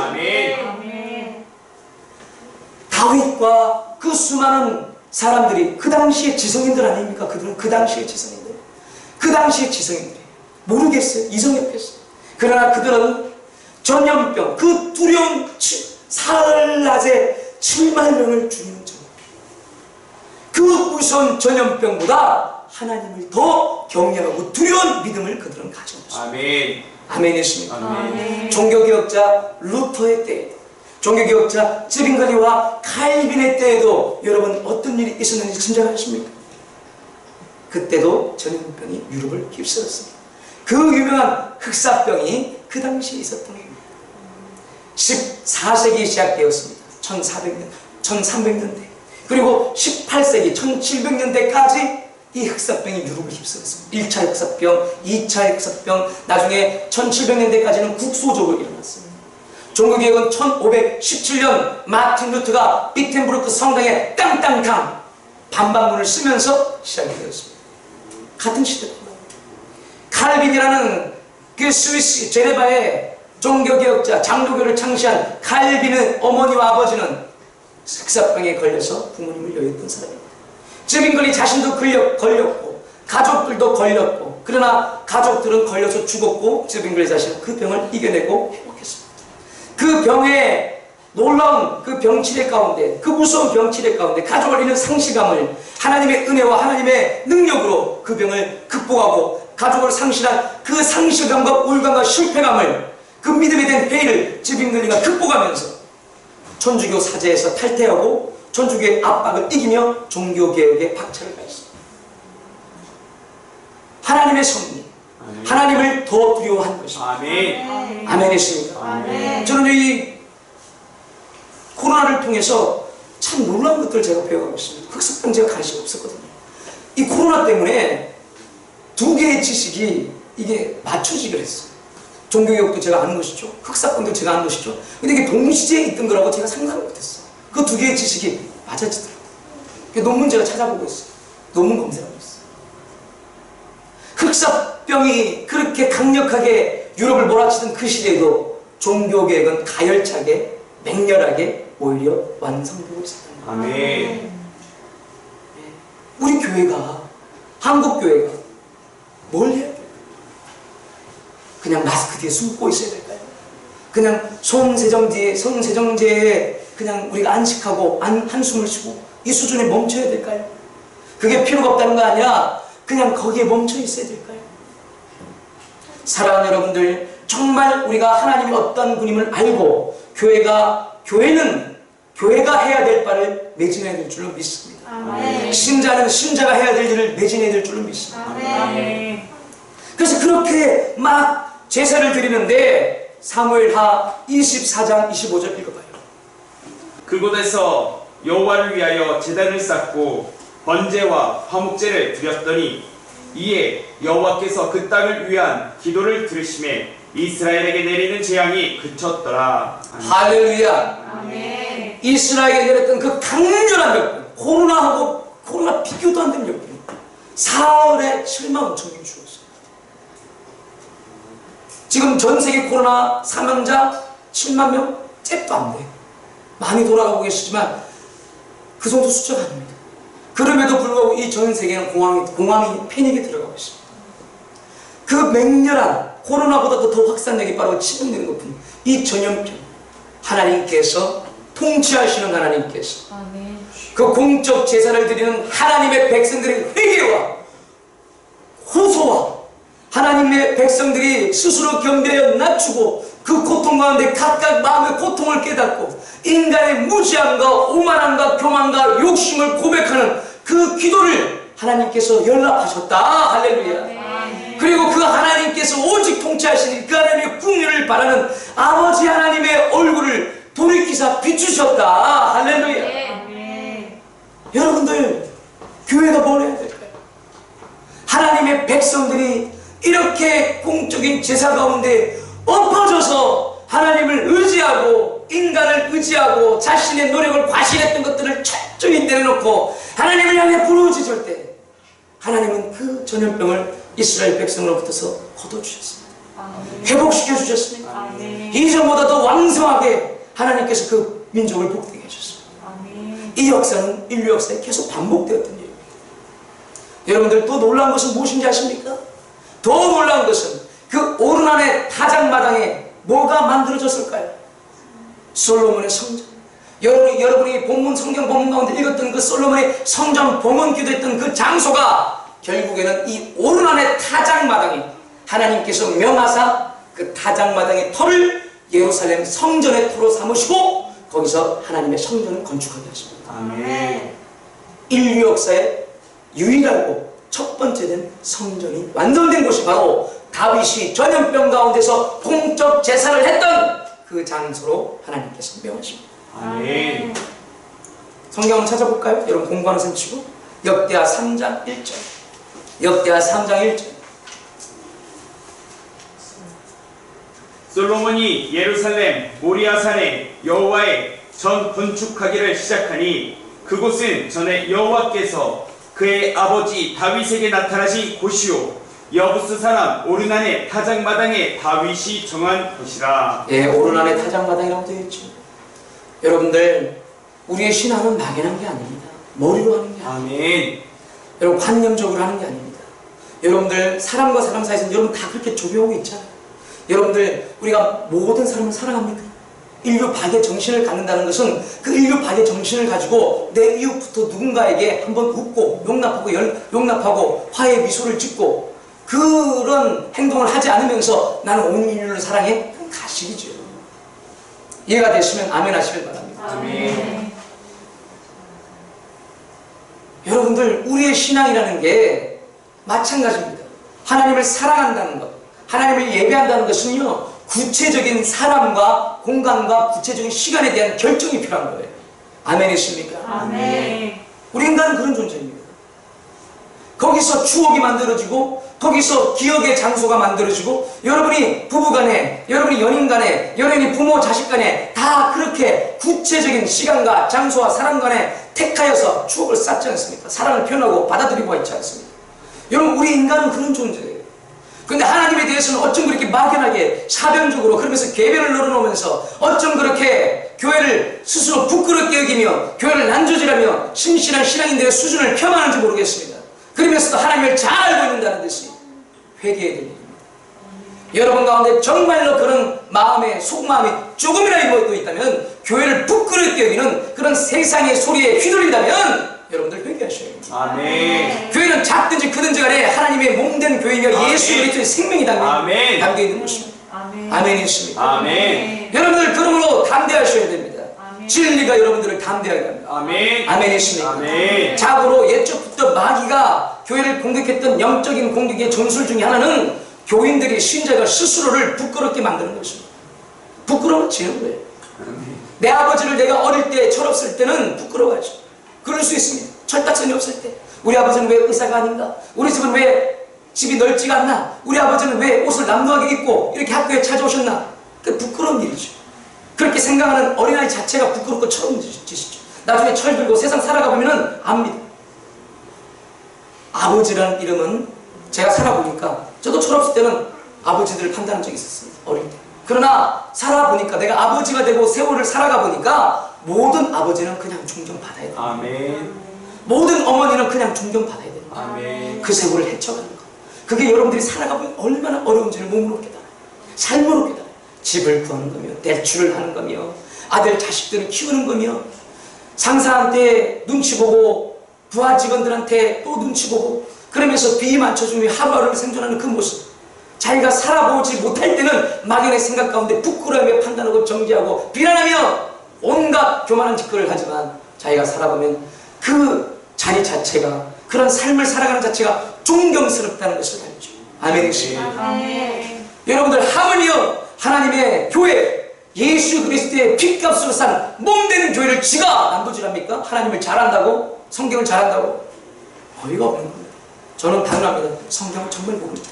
다윗과 그 수많은 사람들이 그 당시의 지성인들 아닙니까? 그들은 그 당시의 지성인들. 그 당시의 지성인들이 모르겠어요. 이성했겠어요. 그러나 그들은 전염병, 그 두려운 사흘 낮에 7만 명을 죽이는 전염병, 그 무서운 전염병보다 하나님을 더 경외하고 두려운 믿음을 그들은 가진 것입니다. 아멘이십니까? 종교개혁자 루터의 때에도, 종교개혁자 쯔빙글리와 칼빈의 때에도 여러분 어떤 일이 있었는지 짐작하십니까? 그때도 전염병이 유럽을 휩쓸었습니다. 그 유명한 흑사병이 그 당시에 있었던 겁니다. 14세기 시작되었습니다. 1300년대. 그리고 18세기 1700년대까지 이 흑사병이 유럽을 휩쓸었습니다. 1차 흑사병, 2차 흑사병, 나중에 1700년대까지는 국소적으로 일어났습니다. 종교개혁은 1517년 마틴 루터가 비텐부르크 성당에 땅땅땅 반박문을 쓰면서 시작이 되었습니다. 같은 시대입니다. 칼빈이라는 그 스위스 제네바의 종교개혁자, 장로교를 창시한 칼빈의 어머니와 아버지는 흑사병에 걸려서 부모님을 여의던 사람입니다. 쯔빙글리 자신도 걸렸고 가족들도 걸렸고, 그러나 가족들은 걸려서 죽었고 쯔빙글리 자신은 그 병을 이겨내고 회복했습니다. 그 병에 놀라운 그 병치레 가운데, 그 무서운 병치레 가운데 가족을 잃는 상실감을 하나님의 은혜와 하나님의 능력으로 그 병을 극복하고, 가족을 상실한 그 상실감과 우울감과 실패감을, 그 믿음에 대한 회의를 쯔빙글리가 극복하면서 천주교 사제에서 탈퇴하고 천주교의 압박을 이기며 종교개혁의 박차를 가했습니다. 하나님의 섭리, 하나님을 더 두려워한 것입니다. 아멘이십니까? 저는 이 코로나를 통해서 참 놀라운 것들을 제가 배워가고 있습니다. 흑사병 제가 관심이 없었거든요. 이 코로나 때문에 두 개의 지식이 이게 맞춰지기로 했어요. 종교개혁도 제가 아는 것이죠. 흑사건도 제가 아는 것이죠. 근데 이게 동시대에 있던 거라고 제가 상상을 못했어요. 그 두 개의 지식이 맞아지더라고요. 논문 제가 찾아보고 있어요. 논문 검색하고 있어요. 흑사병이 그렇게 강력하게 유럽을 몰아치던 그 시대에도 종교개혁은 가열차게 맹렬하게 오히려 완성되고 있었던 거예요. 아멘. 우리 교회가, 한국 교회가 뭘 해야 될까요? 그냥 마스크 뒤에 숨고 있어야 될까요? 그냥 성세정제에 그냥 우리가 안식하고 한숨을 쉬고 이 수준에 멈춰야 될까요? 그게 필요가 없다는 거 아니라 그냥 거기에 멈춰 있어야 될까요? 사랑하는 여러분들, 정말 우리가 하나님이 어떤 분임을 알고 교회는 교회가 해야 될 바를 매진해야 될 줄로 믿습니다. 아멘. 신자는 신자가 해야 될 일을 매진해야 될 줄로 믿습니다. 아멘. 그래서 그렇게 막 제사를 드리는데 사무엘하 24장 25절 읽어봐요. 그곳에서 여호와를 위하여 제단을 쌓고 번제와 화목제를 드렸더니 이에 여호와께서 그 땅을 위한 기도를 들으심에 이스라엘에게 내리는 재앙이 그쳤더라. 할렐루야. 아멘. 이스라엘에게 내렸던 그 강렬한 역경, 코로나 비교도 안 되는 역경, 사흘에 7만 5천 명 죽었어요. 지금 전 세계 코로나 사망자 7만 명 잽도 안 돼. 많이 돌아가고 계시지만 그 정도 숫자가 아닙니다. 그럼에도 불구하고 이 전 세계는 공황이 패닉에 들어가고 있습니다. 그 맹렬한 코로나보다도 더 확산력이 빠르고 치명되는 것뿐 이 전염병, 하나님께서 통치하시는 하나님께서 아멘. 그 공적 제사를 드리는 하나님의 백성들의 회개와 호소와 하나님의 백성들이 스스로 경배하여 낮추고 그 고통 가운데 각각 마음의 고통을 깨닫고 인간의 무지함과 오만함과 교만과 욕심을 고백하는 그 기도를 하나님께서 연락하셨다. 할렐루야. 아멘. 그리고 그 하나님께서 오직 통치하시는 그 하나님의 궁유를 바라는 아버지 하나님의 얼굴을 돌이키사 비추셨다. 할렐루야. 아멘. 여러분들, 교회가 뭘 해야 될까요? 하나님의 백성들이 이렇게 공적인 제사 가운데 엎어져서 하나님을 의지하고 인간을 의지하고 자신의 노력을 과신했던 것들을 철저히 내려놓고 하나님을 향해 부르짖을 때 하나님은 그 전염병을 이스라엘 백성으로부터서 걷어주셨습니다. 아멘. 회복시켜 주셨습니다. 아멘. 이전보다 더 왕성하게 하나님께서 그 민족을 복되게 해주셨습니다. 아멘. 이 역사는 인류 역사에 계속 반복되었던 일입니다. 여러분들 또 놀라운 것은 무엇인지 아십니까? 더 놀라운 것은 그 오르난의 타작마당에 뭐가 만들어졌을까요? 솔로몬의 성전. 여러분이 성경 본문 가운데 읽었던 그 솔로몬의 성전 봉헌 기도했던 그 장소가 결국에는 이 오르난의 타작마당에 하나님께서 명하사 그 타작마당의 터를 예루살렘 성전의 터로 삼으시고 거기서 하나님의 성전을 건축하게 하십니다. 아멘. 인류 역사에 유일하고 첫 번째 된 성전이 완성된 곳이 바로 다윗이 전염병 가운데서 공적 제사를 했던 그 장소로 하나님께서 명하십니다. 아멘. 성경을 찾아볼까요? 여러분 공부하는 셈 치고 역대하 3장 1절. 역대하 3장 1절. 솔로몬이 예루살렘 모리아산에 여호와의 전 건축하기를 시작하니 그곳은 전에 여호와께서 그의 아버지 다윗에게 나타나신 곳이요 여부스 사람 오르난의 타작마당에 다윗이 정한 곳이라. 예, 오르난의 타작마당이라고 되어 있죠. 여러분들, 우리의 신앙은 막연한 게 아닙니다. 머리로 하는 게 아닙니다. 아멘. 여러분, 관념적으로 하는 게 아닙니다. 여러분들, 사람과 사람 사이에서 여러분 다 그렇게 조명하고 있잖아요. 여러분들, 우리가 모든 사람을 사랑합니까? 인류 박의 정신을 갖는다는 것은 그 인류 박의 정신을 가지고 내 이웃부터 누군가에게 한번 웃고 용납하고 화해의 미소를 짓고 그런 행동을 하지 않으면서 나는 온 인류를 사랑해? 그건 가식이죠. 이해가 되시면 아멘 하시길 바랍니다. 아멘. 여러분들, 우리의 신앙이라는 게 마찬가지입니다. 하나님을 사랑한다는 것, 하나님을 예배한다는 것은요, 구체적인 사람과 공간과 구체적인 시간에 대한 결정이 필요한 거예요. 아멘이십니까? 아멘. 우리 인간은 그런 존재입니다. 거기서 추억이 만들어지고 거기서 기억의 장소가 만들어지고 여러분이 부부간에, 여러분이 연인간에, 여러분이 부모 자식간에 다 그렇게 구체적인 시간과 장소와 사람 간에 택하여서 추억을 쌓지 않습니까? 사랑을 표현하고 받아들이고 있지 않습니까? 여러분, 우리 인간은 그런 존재예요. 근데 하나님에 대해서는 어쩜 그렇게 막연하게 사변적으로 그러면서 계변을 늘어놓으면서 어쩜 그렇게 교회를 스스로 부끄럽게 여기며 교회를 난조질하며 신실한 신앙인들의 수준을 폄하하는지 모르겠습니다. 그러면서도 하나님을 잘 알고 있는다는 듯이 회개해야 됩니다. 여러분 가운데 정말로 그런 마음에 속마음이 조금이라도 모여 있다면, 교회를 부끄럽게 여기는 그런 세상의 소리에 휘둘린다면 여러분들 회개하셔야 됩니다. 아멘. 교회는 작든지 크든지 간에 하나님의 몸된 교회이며 아멘. 예수 그리스도의 생명이 아멘. 담겨 있는 것입니다. 아멘. 아멘이 있습니다. 아멘. 여러분들 그러므로 담대하셔야 됩니다. 아멘. 진리가 여러분들을 담대하게 합니다. 아멘. 아멘 있습니까? 아멘. 자고로 옛적부터 마귀가 교회를 공격했던 영적인 공격의 전술 중에 하나는 교인들이, 신자가 스스로를 부끄럽게 만드는 것입니다. 부끄러워지는 거예요. 내 아버지를 내가 어릴 때 철없을 때는 부끄러워하죠. 그럴 수 있습니다. 철딱선이 없을 때 우리 아버지는 왜 의사가 아닌가? 우리 집은 왜 집이 넓지가 않나? 우리 아버지는 왜 옷을 남루하게 입고 이렇게 학교에 찾아오셨나? 그 부끄러운 일이죠. 그렇게 생각하는 어린아이 자체가 부끄럽고 철없는 짓이죠. 나중에 철들고 세상 살아가 보면은 압니다. 아버지라는 이름은 제가 살아보니까, 저도 철없을 때는 아버지들을 판단한 적이 있었습니다. 어릴 때. 그러나 살아보니까, 내가 아버지가 되고 세월을 살아가 보니까 모든 아버지는 그냥 존경받아야 돼요. 아멘. 모든 어머니는 그냥 존경받아야 돼요. 아멘. 그 세월을 헤쳐가는 거. 그게 여러분들이 살아가보면 얼마나 어려운지를 몸으로 깨달아요. 삶으로 깨달아요. 집을 구하는 거며, 대출을 하는 거며, 아들 자식들을 키우는 거며, 상사한테 눈치 보고 부하 직원들한테 또 눈치 보고, 그러면서 비위 맞춰주며 하루하루를 생존하는 그 모습. 자기가 살아보지 못할 때는 막연의 생각 가운데 부끄러움에 판단하고 정죄하고 비난하며 온갖 교만한 짓거리를 하지만, 자기가 살아보면 그 자리 자체가, 그런 삶을 살아가는 자체가 존경스럽다는 것을 알죠. 아멘이십니까? 아멘. 여러분들, 하물며 하나님의 교회, 예수 그리스도의 핏값으로 산 몸되는 교회를 지가 난도질합니까? 하나님을 잘한다고? 성경을 잘한다고? 어이가 없는 겁니다. 저는 당연합니다. 성경을 정말 모릅니다.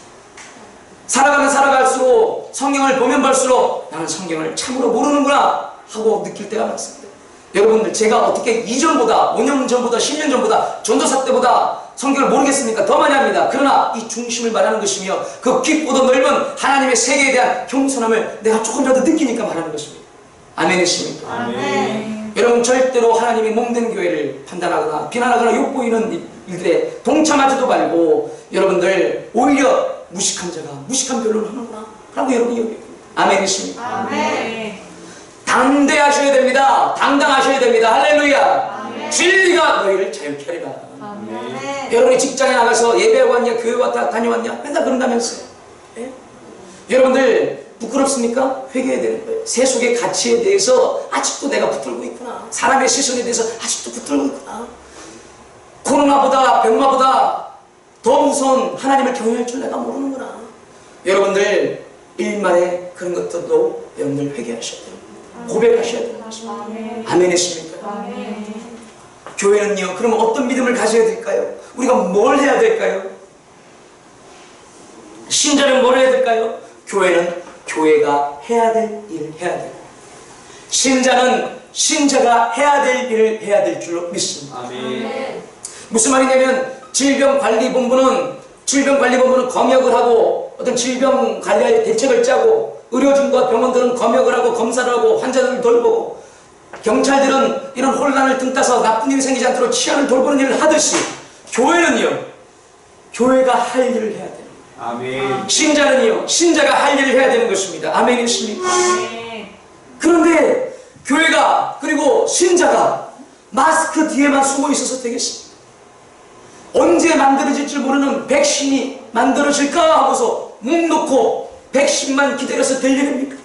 살아가면 살아갈수록, 성경을 보면 볼수록 나는 성경을 참으로 모르는구나 하고 느낄 때가 많습니다. 여러분들, 제가 어떻게 이전보다, 5년 전보다, 10년 전보다, 전도사 때보다 성경을 모르겠습니까? 더 많이 합니다. 그러나 이 중심을 말하는 것이며, 그 깊고도 넓은 하나님의 세계에 대한 겸손함을 내가 조금이라도 느끼니까 말하는 것입니다. 아멘이십니까? 아멘. 여러분, 절대로 하나님의 몸된 교회를 판단하거나 비난하거나 욕보이는 일들에 동참하지도 말고, 여러분들 오히려 무식한 자가 무식한 변론을 하는구나 라고 여러분이 여기고. 아멘이십니까? 아멘. 담대하셔야 됩니다. 당당하셔야 됩니다. 할렐루야. 아멘. 진리가 너희를 자유케 하리라. 아멘. 여러분이 직장에 나가서 예배하고 왔냐, 교회 왔다 다녀왔냐, 맨날 그런다면서요. 예? 여러분들 부끄럽습니까? 회개해야 되는 거예요. 세속의 가치에 대해서 아직도 내가 붙들고 있구나. 사람의 시선에 대해서 아직도 붙들고 있구나. 코로나보다 병마보다 더 무서운 하나님을 경외할 줄 내가 모르는구나. 여러분들, 일말에 그런 것들도 여러분들 회개하셔야 돼요. 고백하셔야 돼요. 아멘. 아멘이십니까? 아멘. 교회는요, 그러면 어떤 믿음을 가져야 될까요? 우리가 뭘 해야 될까요? 신자는 뭘 해야 될까요? 교회는 교회가 해야 될 일을 해야 돼요. 신자는 신자가 해야 될 일을 해야 될 줄로 믿습니다. 아멘. 무슨 말이냐면, 질병관리본부는 검역을 하고 어떤 질병 관리할 대책을 짜고, 의료진과 병원들은 검역을 하고 검사를 하고 환자들을 돌보고, 경찰들은 이런 혼란을 틈타서 나쁜 일이 생기지 않도록 치안을 돌보는 일을 하듯이, 교회는요, 교회가 할 일을 해야 돼요. 아멘. 신자는요, 신자가 할 일을 해야 되는 것입니다. 아멘이십니까? 아멘. 그런데 교회가, 그리고 신자가 마스크 뒤에만 숨어 있어서 되겠습니까? 언제 만들어질 줄 모르는 백신이 만들어질까 하고서 묵 놓고 백신만 기다려서 될 일입니까?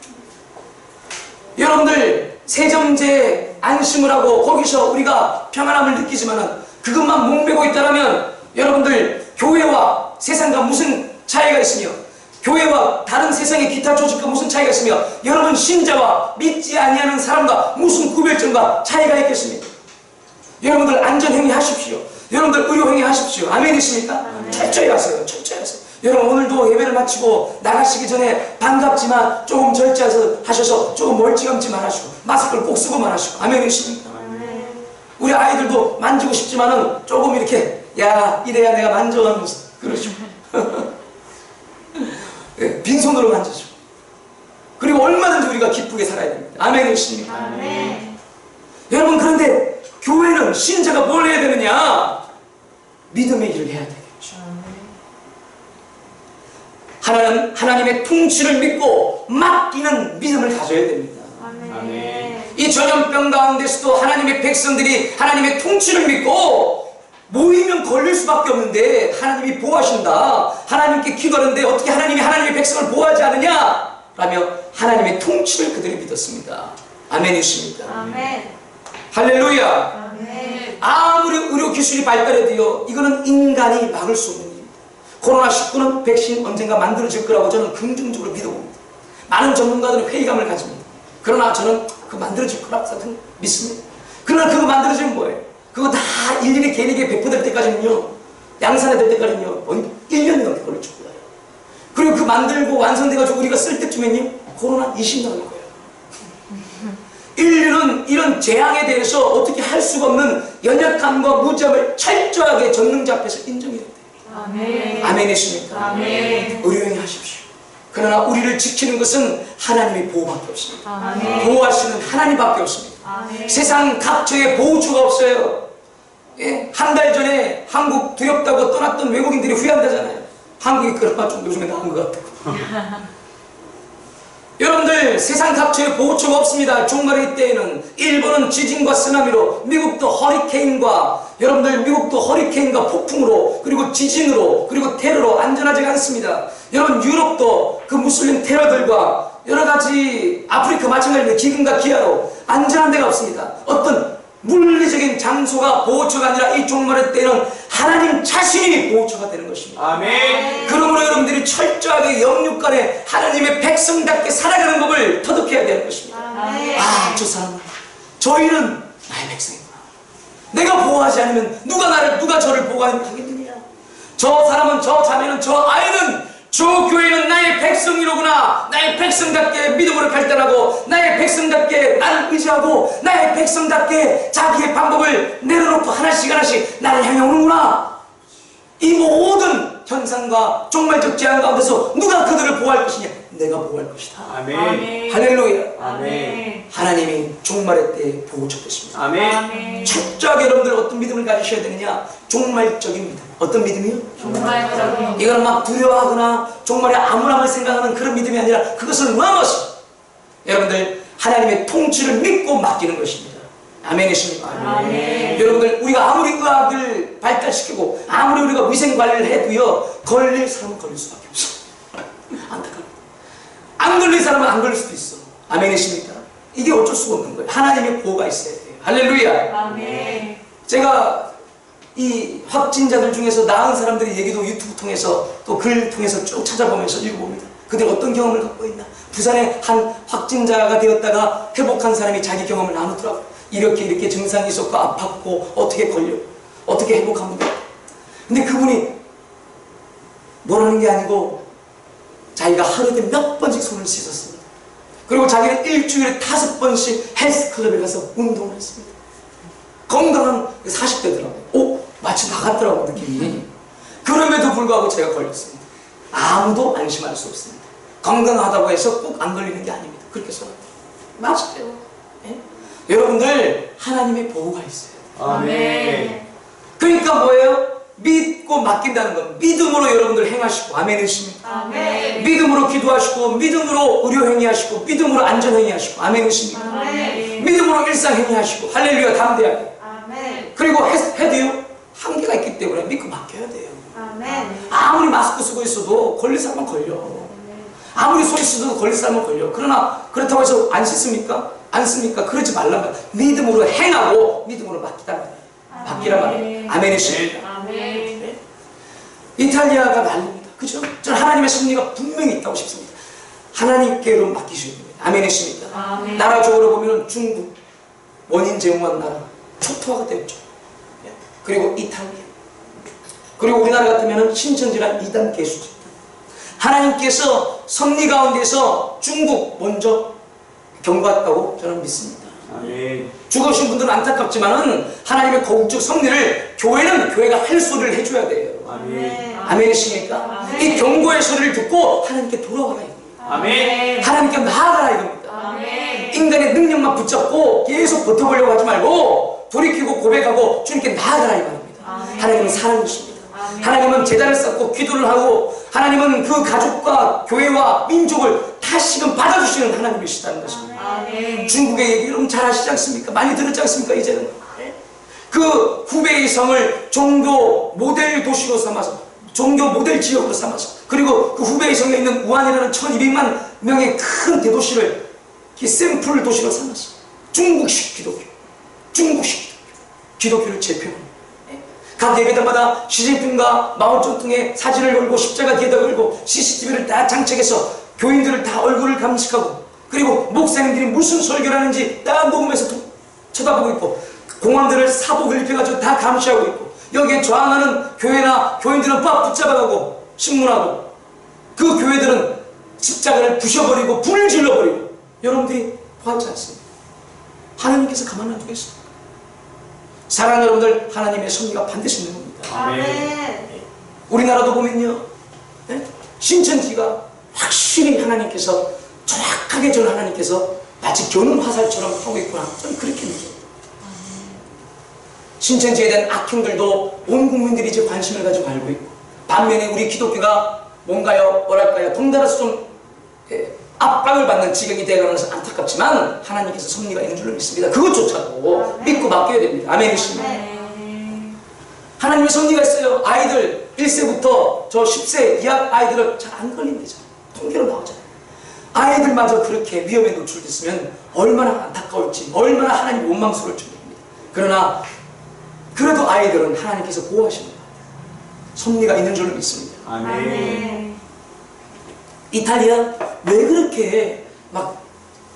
여러분들, 세정제 안심을 하고 거기서 우리가 평안함을 느끼지만 그것만 목매고 있다면, 여러분들, 교회와 세상과 무슨 차이가 있으며, 교회와 다른 세상의 기타 조직과 무슨 차이가 있으며, 여러분 신자와 믿지 아니하는 사람과 무슨 구별점과 차이가 있겠습니까? 여러분들, 안전행위 하십시오. 여러분들 의료행위 하십시오. 아멘이십니까? 철저히 하세요. 철저히 하세요. 여러분 오늘도 예배를 마치고 나가시기 전에 반갑지만 조금 하셔서 조금 멀찌감치만 하시고 마스크를 꼭 쓰고만 하시고 아멘이십니까? 우리 아이들도 만지고 싶지만은 조금 이렇게 야 이래야 내가 만져 하면서 그러시고 빈손으로 만져주고 그리고 얼마든지 우리가 기쁘게 살아야 됩니다. 아멘이십니까? 아멘. 여러분 그런데 교회는 신자가 뭘 해야 되느냐? 믿음의 일을 해야 되겠죠. 하나님의 통치를 믿고 맡기는 믿음을 가져야 됩니다. 아멘. 이 전염병 가운데서도 하나님의 백성들이 하나님의 통치를 믿고 모이면 걸릴 수밖에 없는데 하나님이 보호하신다. 하나님께 기도하는데 어떻게 하나님이 하나님의 백성을 보호하지 않느냐? 라며 하나님의 통치를 그들이 믿었습니다. 아멘이십니까? 아멘. 할렐루야. 아멘. 아무리 의료 기술이 발달해도요, 이거는 인간이 막을 수 없는 일입니다. 코로나19는 백신 언젠가 만들어질 거라고 저는 긍정적으로 믿어봅니다. 많은 전문가들은 회의감을 가집니다. 그러나 저는 그 만들어질 거라고 믿습니다. 그러나 그거 만들어지면 뭐예요? 그거 다 일일이 개인에게 배포될 때까지는요, 양산화될 때까지는요, 1년이 넘게 걸릴 줄 몰라요. 그리고 그 만들고 완성돼가지고 우리가 쓸 때쯤에는요, 코로나 20년 될 거예요. 인류는 이런 재앙에 대해서 어떻게 할 수가 없는 연약함과 무지함을 철저하게 전능자 앞에서 인정해야 돼요. 아멘. 아멘이십니까? 아멘. 의료행위 하십시오. 그러나 우리를 지키는 것은 하나님의 보호밖에 없습니다. 아멘. 보호하시는 하나님밖에 없습니다. 아멘. 세상 각처에 보호처가 없어요. 예? 한 달 전에 한국 두렵다고 떠났던 외국인들이 후회한다잖아요. 한국이 그나마 좀 요즘에 나은 것 같다고. 여러분들 세상 각처에 보호처가 없습니다. 종말의 때에는 일본은 지진과 쓰나미로, 미국도 허리케인과 여러분들 미국도 허리케인과 폭풍으로 그리고 지진으로 그리고 테러로 안전하지 않습니다. 여러분 유럽도 그 무슬림 테러들과 여러가지 아프리카 마찬가지로 기근과 기아로 안전한 데가 없습니다. 어떤 물리적인 장소가 보호처가 아니라 이 종말의 때는 하나님 자신이 보호처가 되는 것입니다. 아멘. 그러므로 여러분들이 철저하게 영육간에 하나님의 백성답게 살아가는 법을 터득해야 되는 것입니다. 아멘. 아, 저 사람은, 저희는 나의 백성이구나. 내가 보호하지 않으면 누가 저를 보호하겠느냐. 저 사람은, 저 자매는, 저 아이는, 저 교회는 나의 백성이로구나. 나의 백성답게 믿음으로 발달하고 나의 백성답게 나를 의지하고 나의 백성답게 자기의 방법을 내려놓고 하나씩 나를 향해 오는구나. 이 모든 현상과 종말적 재앙 가운데서 누가 그들을 보호할 것이냐? 내가 보호할 것이다. 아멘. 아멘. 할렐루야. 아멘. 하나님이 종말의 때에 보호처 되십니다. 아멘. 아멘. 철저하게 여러분들 어떤 믿음을 가지셔야 되느냐? 종말적인 믿음. 어떤 믿음이요? 종말적인. 이거는 막 두려워하거나 종말에 암울함을 생각하는 그런 믿음이 아니라 그것을 넘어서 여러분들 하나님의 통치를 믿고 맡기는 것입니다. 아멘이십니까? 아멘. 여러분들 우리가 아무리 의학을 발달시키고 아무리 우리가 위생관리를 해도요, 걸릴 사람은 걸릴 수밖에 없어. 안타깝다. 안 걸릴 사람은 안 걸릴 수도 있어. 아멘이십니까? 이게 어쩔 수가 없는 거예요. 하나님의 보호가 있어야 돼요. 할렐루야. 아멘. 제가 이 확진자들 중에서 나은 사람들의 얘기도 유튜브 통해서 또 글 통해서 쭉 찾아보면서 읽어봅니다. 그들 어떤 경험을 갖고 있나. 부산에 한 확진자가 되었다가 회복한 사람이 자기 경험을 나누더라고요. 이렇게 증상이 있었고 아팠고 어떻게 걸려 어떻게 회복합니다. 근데 그분이 뭐라는 게 아니고 자기가 하루에 몇 번씩 손을 씻었습니다. 그리고 자기는 일주일에 5번씩 헬스클럽에 가서 운동을 했습니다. 건강한 40대더라고요. 오, 마치 나갔더라고 느낌이. 그럼에도 불구하고 제가 걸렸습니다. 아무도 안심할 수 없습니다. 건강하다고 해서 꼭 안 걸리는 게 아닙니다. 그렇게 써요. 맞아요. 예? 여러분들 하나님의 보호가 있어요. 아멘. 그러니까 뭐예요? 믿고 맡긴다는 것. 믿음으로 여러분들 행하시고 아멘이십니까? 아멘. 믿음으로 기도하시고 믿음으로 의료행위하시고 믿음으로 안전행위하시고 아멘이십니까? 아멘. 믿음으로 일상행위하시고 할렐루야 담대하게. 아멘. 그리고 해도요 한계가 있기 때문에 믿고 맡겨야 돼요. 아멘. 아무리 마스크 쓰고 있어도 걸릴 사람은 걸려. 아무리 손 씻어도 걸릴 사람은 걸려. 그러나 그렇다고 해서 안 씻습니까? 안 씁니까? 그러지 말란 말이야. 믿음으로 행하고 믿음으로 맡기란 말이야. 맡기란 말이야. 아멘이십니까? 아멘. 이탈리아가 난립니다. 그죠? 저는 하나님의 섭리가 분명히 있다고 싶습니다. 하나님께로 맡기셔야 됩니다. 아멘이십니까? 아멘. 나라적으로 보면 중국 원인 제공한 나라 초토화가 되었죠. 그리고 이탈리아 그리고 우리나라 같으면 신천지란 이단 개수지. 하나님께서 섭리 가운데서 중국 먼저 경고했다고 저는 믿습니다. 아멘. 죽으신 분들은 안타깝지만은 하나님의 거국적 섭리를 교회가 할 소리를 해줘야 돼요. 아멘. 아멘이십니까? 아멘. 이 경고의 소리를 듣고 하나님께 돌아와라 이겁니다. 아멘. 하나님께 나아가라 이겁니다. 아멘. 인간의 능력만 붙잡고 계속 버텨보려고 하지 말고 돌이키고 고백하고 주님께 나아가라 이 말입니다. 아멘. 하나님은 사랑이십니다. 아멘. 하나님은 제단을 쌓고 기도를 하고 하나님은 그 가족과 교회와 민족을 다시금 받아주시는 하나님이시다는 것입니다. 아멘. 중국의 얘기 여러분 잘 아시지 않습니까? 많이 들었지 않습니까? 이제는 그 후베이 성을 종교 모델 도시로 삼아서 종교 모델 지역으로 삼아서 그리고 그 후베이 성에 있는 우한이라는 1200만 명의 큰 대도시를 샘플 도시로 삼아서 중국식 기독교 기독교를 제표합니다. 각 예배당마다 시진핑과 마오쩌둥의 사진을 걸고 십자가 뒤에다 걸고 CCTV를 다 장착해서 교인들을 다 얼굴을 감식하고 그리고 목사님들이 무슨 설교를 하는지 다 녹음해서 쳐다보고 있고 공항들을 사복을 입혀가지고 다 감시하고 있고 여기에 저항하는 교회나 교인들은 빡 붙잡아가고 신문하고 그 교회들은 십자가를 부셔버리고 불을 질러버리고 여러분들이 보았지 않습니까? 하나님께서 가만 안 두겠습니까? 사랑하는 여러분들 하나님의 섭리가 반드시 있는 겁니다. 아멘. 우리나라도 보면요 신천지가 확실히 하나님께서 정확하게 저는 하나님께서 마치 겨눈 화살처럼 하고 있구나 저는 그렇게 느껴요. 신천지에 대한 악행들도 온 국민들이 이제 관심을 가지고 알고 있고 반면에 우리 기독교가 뭔가요? 뭐랄까요? 덩달아서 좀 압박을 받는 지경이 되어가는 것은 안타깝지만 하나님께서 섭리가 있는 줄로 믿습니다. 그것조차도 믿고 맡겨야 됩니다. 아멘이십니다. 하나님의 섭리가 있어요. 아이들 1세부터 저 10세 이하 아이들은 잘 안 걸린대잖아요. 통계로 나오잖아요. 아이들마저 그렇게 위험에 노출됐으면 얼마나 안타까울지 얼마나 하나님 원망스러울지 모릅니다. 그러나 그래도 아이들은 하나님께서 보호하시는 거예요. 섭리가 있는 줄로 믿습니다. 아멘. 이탈리아 왜 그렇게 막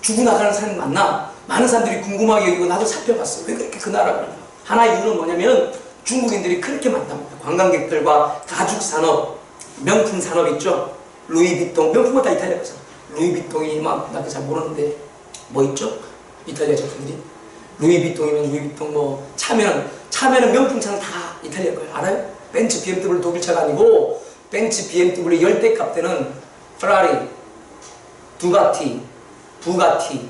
죽어나가는 사람이 많나? 많은 사람들이 궁금하게 여기고 나도 살펴봤어요. 왜 그렇게 그 나라가 그런가? 하나의 이유는 뭐냐면 중국인들이 그렇게 많답니다. 관광객들과 가죽산업, 명품산업 있죠? 루이비통, 명품은 다 이탈리아 거잖아. 루이비통이 막 나 잘 모르는데 뭐 있죠? 이탈리아 제품들이 루이비통이면 루이비통 뭐 차면은 명품차는 다 이탈리아 거예요. 알아요? 벤츠, BMW 독일차가 아니고 벤츠, BMW 10대 값 되는 페라리, 두가티, 부가티,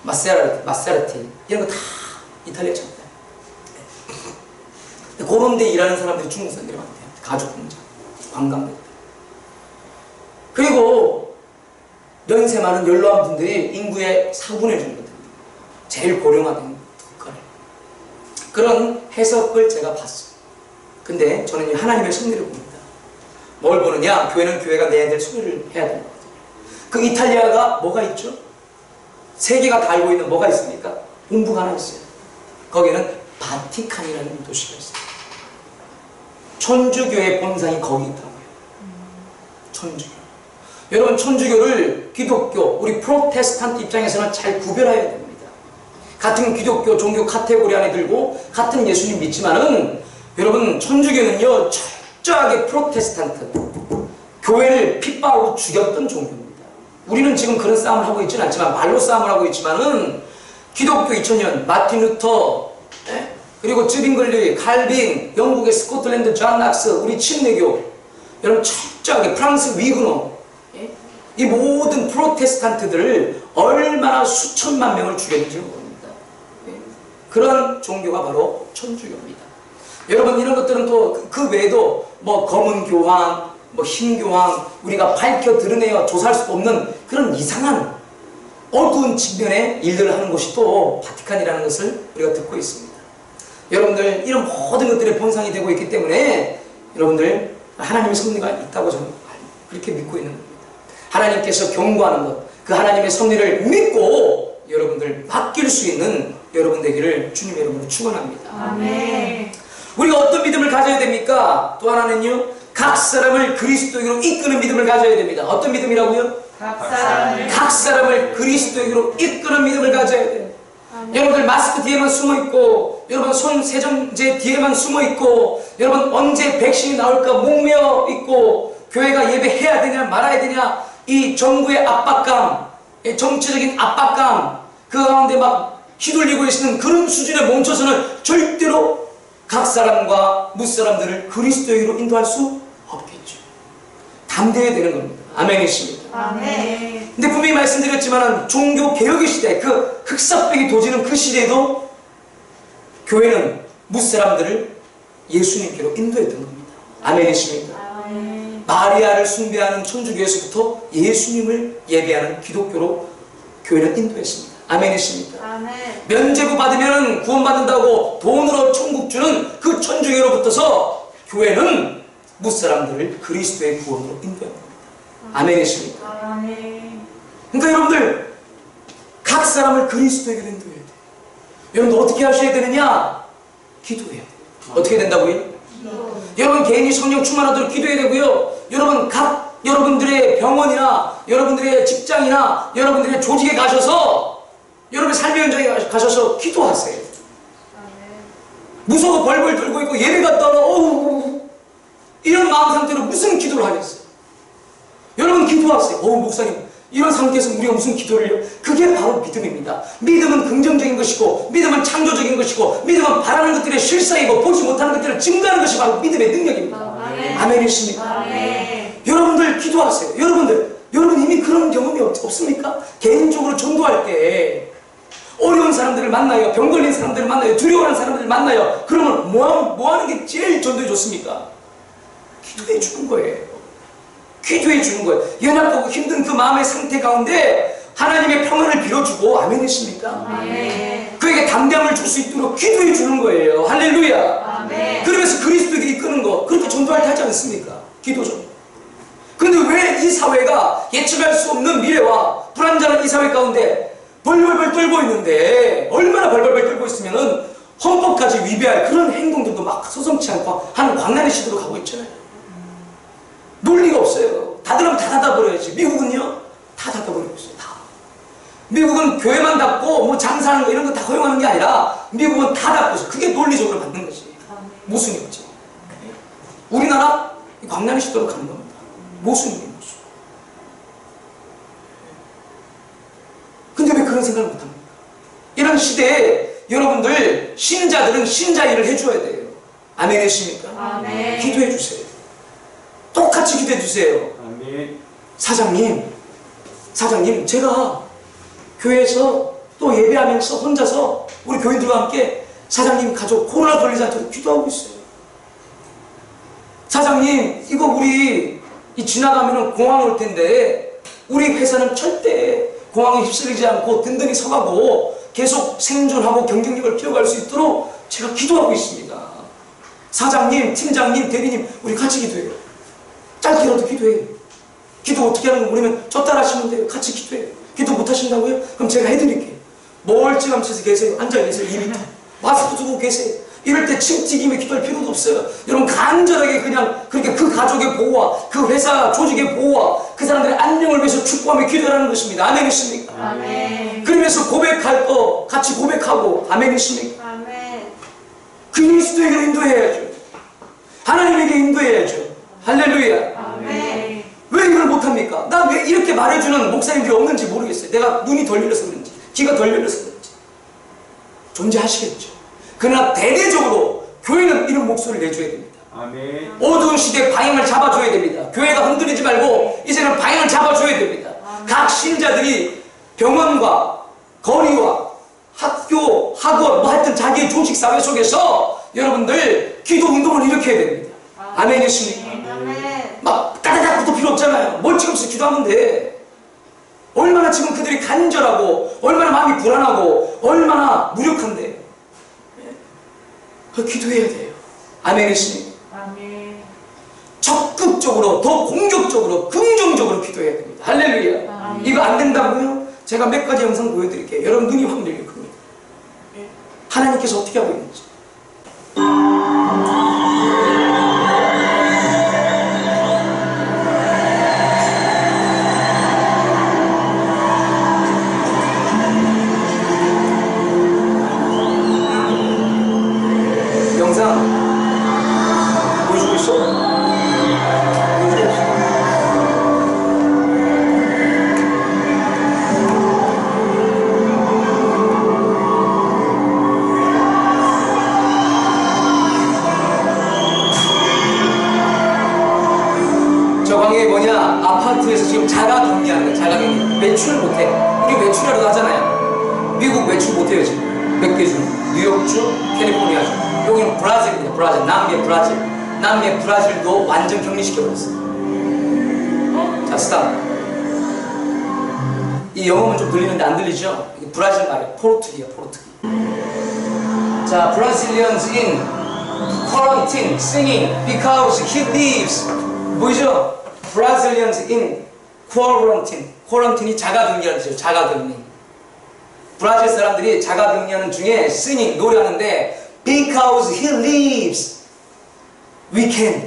마세라티 이런 거 다 이탈리아 차입니다. 그런 데 일하는 사람들이 중국 사람들이 많대요. 가죽 공장, 관광객들. 그리고 연세 많은 연로한 분들이 인구의 4분의 1 정도 됩니다. 제일 고령화된 국가를. 그런 해석을 제가 봤어요. 근데 저는 하나님의 섭리를 봅니다. 뭘 보느냐? 교회는 교회가 내야 될 섭리를 해야 되는 거거든요. 그 이탈리아가 뭐가 있죠? 세계가 다 알고 있는 뭐가 있습니까? 본부가 하나 있어요. 거기는 바티칸이라는 도시가 있어요. 천주교의 본상이 거기 있다고요. 천주교. 여러분 천주교를 기독교, 우리 프로테스탄트 입장에서는 잘 구별해야 됩니다. 같은 기독교 종교 카테고리 안에 들고 같은 예수님 믿지만은 여러분 천주교는요 철저하게 프로테스탄트 교회를 핍박하고 죽였던 종교입니다. 우리는 지금 그런 싸움을 하고 있지는 않지만 말로 싸움을 하고 있지만은 기독교 2000년 마틴 루터 그리고 쯔빙글리, 칼빈, 영국의 스코틀랜드 존 낙스, 우리 침례교 여러분 철저하게 프랑스 위그너 이 모든 프로테스탄트들을 얼마나 수천만 명을 죽였는지 모릅니다. 그런 종교가 바로 천주교입니다. 여러분 이런 것들은 또 그 외에도 뭐 검은 교황, 뭐 흰 교황 우리가 밝혀 드러내어 조사할 수 없는 그런 이상한 어두운 측면의 일들을 하는 곳이 또 바티칸이라는 것을 우리가 듣고 있습니다. 여러분들 이런 모든 것들의 본상이 되고 있기 때문에 여러분들 하나님의 섭리가 있다고 저는 그렇게 믿고 있는 겁니다. 하나님께서 경고하는 것, 그 하나님의 섭리를 믿고 여러분들 맡길 수 있는 여러분 되기를 주님의 이름으로 축원합니다. 아멘. 우리가 어떤 믿음을 가져야 됩니까? 또 하나는요, 각 사람을 그리스도에게로 이끄는 믿음을 가져야 됩니다. 어떤 믿음이라고요? 각 사람을 그리스도에게로 이끄는 믿음을 가져야 돼요. 여러분들 마스크 뒤에만 숨어있고 여러분 손 세정제 뒤에만 숨어있고 여러분 언제 백신이 나올까 목매어 있고 교회가 예배해야 되냐 말아야 되냐 이 정부의 압박감, 정치적인 압박감 그 가운데 막 휘둘리고 계시는 그런 수준에 멈춰서는 절대로 각 사람과 무사람들을 그리스도에게로 인도할 수 없겠죠. 담대해야 되는 겁니다. 아멘이십니다. 아멘. 근데 분명히 말씀드렸지만 종교 개혁의 시대, 그 흑사백이 도지는 그 시대에도 교회는 무사람들을 예수님께로 인도했던 겁니다. 아멘이십니까? 아멘. 마리아를 숭배하는 천주교에서부터 예수님을 예배하는 기독교로 교회는 인도했습니다. 아멘이십니까? 아멘. 면죄부 받으면 구원받는다고 돈으로 천국 주는 그 천주교로부터서 교회는 무사람들을 그리스도의 구원으로 인도합니다. 아멘이십니까? 아멘. 그러니까 여러분들 각 사람을 그리스도에게로 인도해야 돼요. 여러분들 어떻게 하셔야 되느냐? 기도해야 돼요. 어떻게 된다고요? 기도. 여러분 개인이 성령 충만하도록 기도해야 되고요. 여러분 각 여러분들의 병원이나 여러분들의 직장이나 여러분들의 조직에 가셔서 여러분의 삶의 현장에 가셔서 기도하세요. 아멘. 무서워 벌벌 떨고 있고 예배 갔다가 어우 이런 마음 상태로 무슨 기도를 하겠어요? 여러분 기도하세요. 목사님 이런 상태에서 우리가 무슨 기도를 해요? 그게 바로 믿음입니다. 믿음은 긍정적인 것이고 믿음은 창조적인 것이고 믿음은 바라는 것들의 실상이고 보지 못하는 것들을 증거하는 것이 바로 믿음의 능력입니다. 아멘. 아멘이십니까? 아멘. 여러분들 기도하세요. 여러분 이미 그런 경험이 없습니까? 개인적으로 전도할 때 어려운 사람들을 만나요. 병 걸린 사람들을 만나요. 두려워하는 사람들을 만나요. 그러면 뭐 하는 게 제일 전도해 좋습니까? 기도해 주는 거예요. 기도해 주는 거예요. 연약하고 힘든 그 마음의 상태 가운데 하나님의 평안을 빌어주고 아멘이십니까? 아멘. 그에게 담대함을 줄 수 있도록 기도해 주는 거예요. 할렐루야. 아멘. 그러면서 그리스도에게 이끄는 거 그렇게 전도할 때 하지 않습니까? 기도죠. 근데 왜 이 사회가 예측할 수 없는 미래와 불안전한 이 사회 가운데 벌벌벌 떨고 있는데 얼마나 벌벌벌 떨고 있으면은 헌법까지 위배할 그런 행동들도 막 소성치 않고 하는 광란의 시도로 가고 있잖아요. 논리가 없어요. 닫으면 다 닫아버려야지. 미국은요? 다 닫아버리고 있어요. 다. 미국은 교회만 닫고 뭐 장사하는 거 이런 거 다 허용하는 게 아니라 미국은 다 닫고 있어요. 그게 논리적으로 맞는 거지. 모순이었지. 우리나라 광란의 시도로 가는 겁니다. 모순이에요. 모순. 근데 왜 그런 생각을 못합니까? 이런 시대에 여러분들 신자들은 신자 일을 해줘야 돼요. 아멘이십니까? 아멘. 기도해 주세요. 똑같이 기도해 주세요. 아멘. 사장님 제가 교회에서 또 예배하면서 혼자서 우리 교인들과 함께 사장님 가족 코로나 걸리지 않도록 기도하고 있어요. 사장님 이거 우리 지나가면 공항 올 텐데 우리 회사는 절대 공항에 휩쓸리지 않고 든든히 서가고 계속 생존하고 경쟁력을 키워갈 수 있도록 제가 기도하고 있습니다. 사장님, 팀장님, 대리님 우리 같이 기도해요. 짧게라도 기도해요. 기도 어떻게 하는 거 모르면 저 따라 하시면 돼요. 같이 기도해요. 기도 못 하신다고요? 그럼 제가 해드릴게요. 멀찌감치해서 계세요. 앉아 계세요. 2m. 마스크 두고 계세요. 이럴 때 침 튀기며 기도할 필요도 없어요. 여러분 간절하게 그냥 그렇게 그 가족의 보호와 그 회사 조직의 보호와 그 사람들의 안녕을 위해서 축복하며 기도하는 것입니다. 아멘이십니까? 아멘. 그러면서 고백할 거 같이 고백하고 아멘이십니까? 아멘. 그리스도에게 인도해야죠. 하나님에게 인도해야죠. 할렐루야. 아멘. 왜 이걸 못합니까? 나 왜 이렇게 말해주는 목사님들이 없는지 모르겠어요. 내가 눈이 덜 열려서 그런지 귀가 덜 열려서 그런지 존재하시겠죠. 그러나 대대적으로 교회는 이런 목소리를 내줘야 됩니다. 아멘. 어두운 시대에 방향을 잡아줘야 됩니다. 교회가 흔들리지 말고 이제는 방향을 잡아줘야 됩니다. 각 신자들이 병원과 거리와 학교, 학원, 뭐 하여튼 자기의 조직 사회 속에서 여러분들 기도 운동을 일으켜야 됩니다. 아멘이십니까? 아멘. 막 따다닥도 필요 없잖아요. 멀찌감치 기도하면 돼. 얼마나 지금 그들이 간절하고 얼마나 마음이 불안하고 얼마나 무력한데 기도해야 돼요. 아멘이십니까? 아멘. 적극적으로 더 공격적으로 긍정적으로 기도해야 됩니다. 할렐루야. 아멘. 이거 안 된다고요? 제가 몇 가지 영상 보여드릴게요. 여러분 눈이 확 열릴 겁니다. 하나님께서 어떻게 하고 있는지. 영상 주 못해요 지금. 몇 개 주? 뉴욕주, 캘리포니아주. 여기는 브라질입니다. 브라질, 남미 브라질. 남미 브라질도 완전 격리시켜버렸어요. 자, 스탑. 이 영어는 좀 들리는데 안 들리죠? 이게 브라질 말이에요. 포르투기야, 포르투기. 자, Brazilians in quarantine singing because he lives. 보이죠? Brazilians in quarantine. quarantine이 자가격리라는 뜻이에요. 자가격리. 브라질 사람들이 자가격리하는 중에 singing, 노래하는데 because he lives.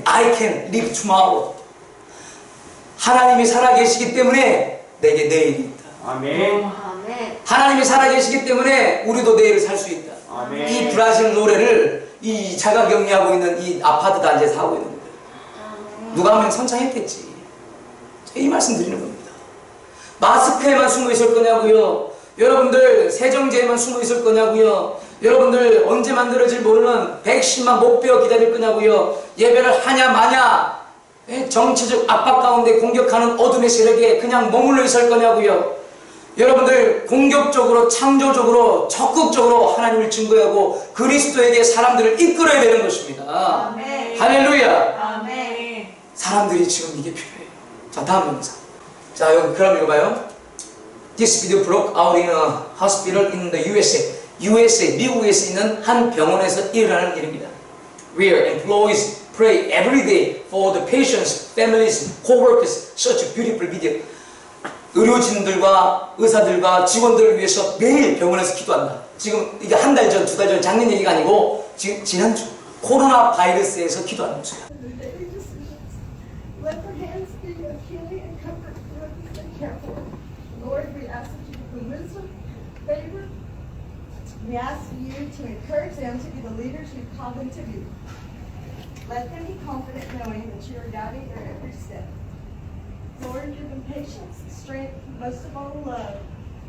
I can live tomorrow. 하나님이 살아계시기 때문에 내게 내일이 있다. 아멘. 아멘. 하나님이 살아계시기 때문에 우리도 내일을 살 수 있다. 아멘. 이 브라질 노래를 이 자가격리하고 있는 이 아파트 단지에서 하고 있는 거예요. 누가 하면 선창했겠지. 제가 이 말씀 드리는 겁니다. 마스크에만 숨어 있을 거냐고요? 여러분들 세정제에만 숨어 있을 거냐고요? 여러분들 언제 만들어질 모르는 백신만 못 배워 기다릴 거냐고요? 예배를 하냐 마냐? 정치적 압박 가운데 공격하는 어둠의 세력에 그냥 머물러 있을 거냐고요? 여러분들 공격적으로 창조적으로 적극적으로 하나님을 증거하고 그리스도에게 사람들을 이끌어야 되는 것입니다. 아멘. 할렐루야. 아멘. 사람들이 지금 이게 필요해요. 자, 다음 영상. 자, 여기 그럼 읽어봐요. This video broke out in a hospital in the USA, 미국에서 있는 한 병원에서 일어나는 일입니다. Where employees pray every day for the patients, families, co-workers. Such a beautiful video. 의료진들과 의사들과 직원들을 위해서 매일 병원에서 기도한다. 지금 이게 한 달 전, 두 달 전 작년 얘기가 아니고 지금 지난주 코로나 바이러스에서 기도하는 거예요. The daily decisions. Let their hands be of healing and comfort to those they care for. Lord, we ask that you give them wisdom, favor. We ask you to encourage them to be the leaders you've called them to be. Let them be confident knowing that you are guiding their every step. Lord, give them patience, strength, most of all love,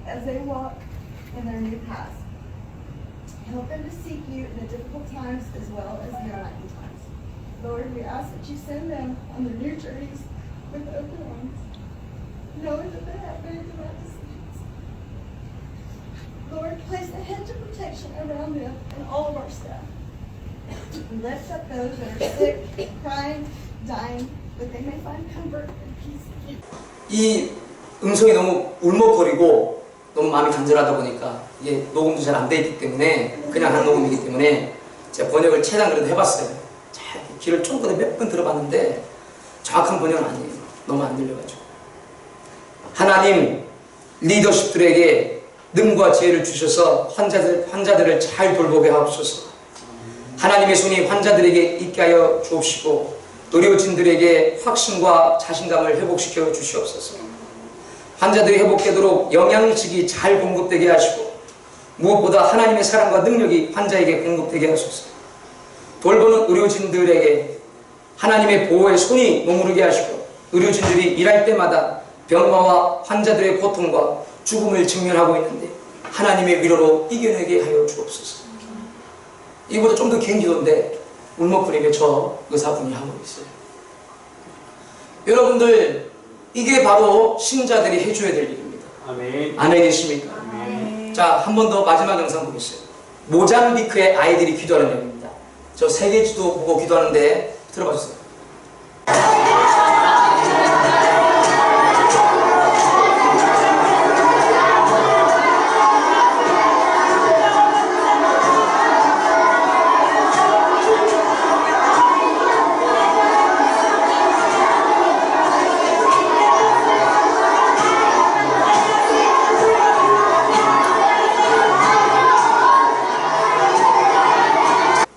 as they walk in their new path. Help them to seek you in the difficult times as well as the unlikely times. Lord, we ask that you send them on their new journeys with open arms, knowing that they have made the right decisions. Lord, place a hedge of protection around them and all of our staff. We lift up those that are sick, crying, dying, that they may find comfort and peace in you. 이 음성이 너무 울먹거리고 너무 마음이 간절하다 보니까 이게 녹음도 잘 안 돼 있기 때문에 그냥 한 녹음이기 때문에 제가 번역을 최대한 그래도 해봤어요. 잘 귀를 쫑긋에 몇 번 들어봤는데 정확한 번역은 아니에요. 너무 안 들려가지고. 하나님 리더십들에게 능과 지혜를 주셔서 환자들을 잘 돌보게 하옵소서. 하나님의 손이 환자들에게 있게 하여 주옵시고 의료진들에게 확신과 자신감을 회복시켜 주시옵소서. 환자들이 회복되도록 영양식이 잘 공급되게 하시고 무엇보다 하나님의 사랑과 능력이 환자에게 공급되게 하소서. 돌보는 의료진들에게 하나님의 보호의 손이 머무르게 하시고 의료진들이 일할 때마다 병마와 환자들의 고통과 죽음을 직면하고 있는데 하나님의 위로로 이겨내게 하여 주옵소서. 이보다 좀 더 긴 기도인데 울먹거리게 저 의사분이 하고 있어요. 여러분들 이게 바로 신자들이 해줘야 될 일입니다. 아멘. 아멘 계십니까? 아멘. 자, 한 번 더 마지막 영상 보겠어요. 모잠비크의 아이들이 기도하는 내용입니다. 저 세계 지도 보고 기도하는데 들어봐 주세요.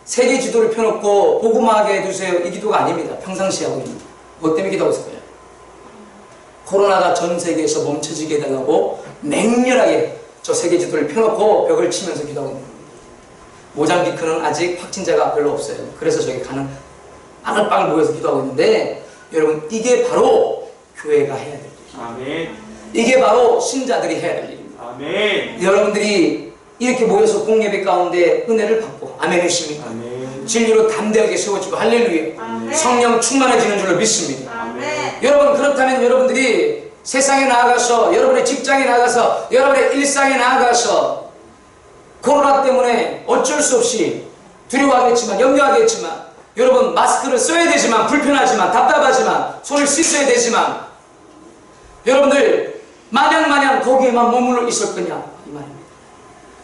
세계 지도를 펴놓고 복음하게 해주세요. 이 기도가 아닙니다. 평상시에 하고 있는. 뭐 때문에 기도하고 있을까요? 코로나가 전 세계에서 멈춰지게 해달라고 맹렬하게 저 세계 지도를 펴놓고 벽을 치면서 기도하고 있는 겁니다. 모잠비크는 아직 확진자가 별로 없어요. 그래서 저기 가는 빠글빠글 모여서 기도하고 있는데 여러분 이게 바로 교회가 해야 될 일입니다. 아멘. 이게 바로 신자들이 해야 될 일입니다. 아멘. 여러분들이 이렇게 모여서 공예배 가운데 은혜를 받고 아멘 하십니까? 아멘. 진리로 담대하게 세워지고 할렐루야. 아멘. 성령 충만해지는 줄로 믿습니다. 아멘. 여러분 그렇다면 여러분들이 세상에 나아가서 여러분의 직장에 나가서 여러분의 일상에 나아가서 때문에 어쩔 수 없이 두려워하겠지만, 염려하겠지만, 여러분 마스크를 써야 되지만, 불편하지만, 답답하지만, 손을 씻어야 되지만, 여러분들 마냥 거기에만 머물러 있을 거냐 이 말입니다.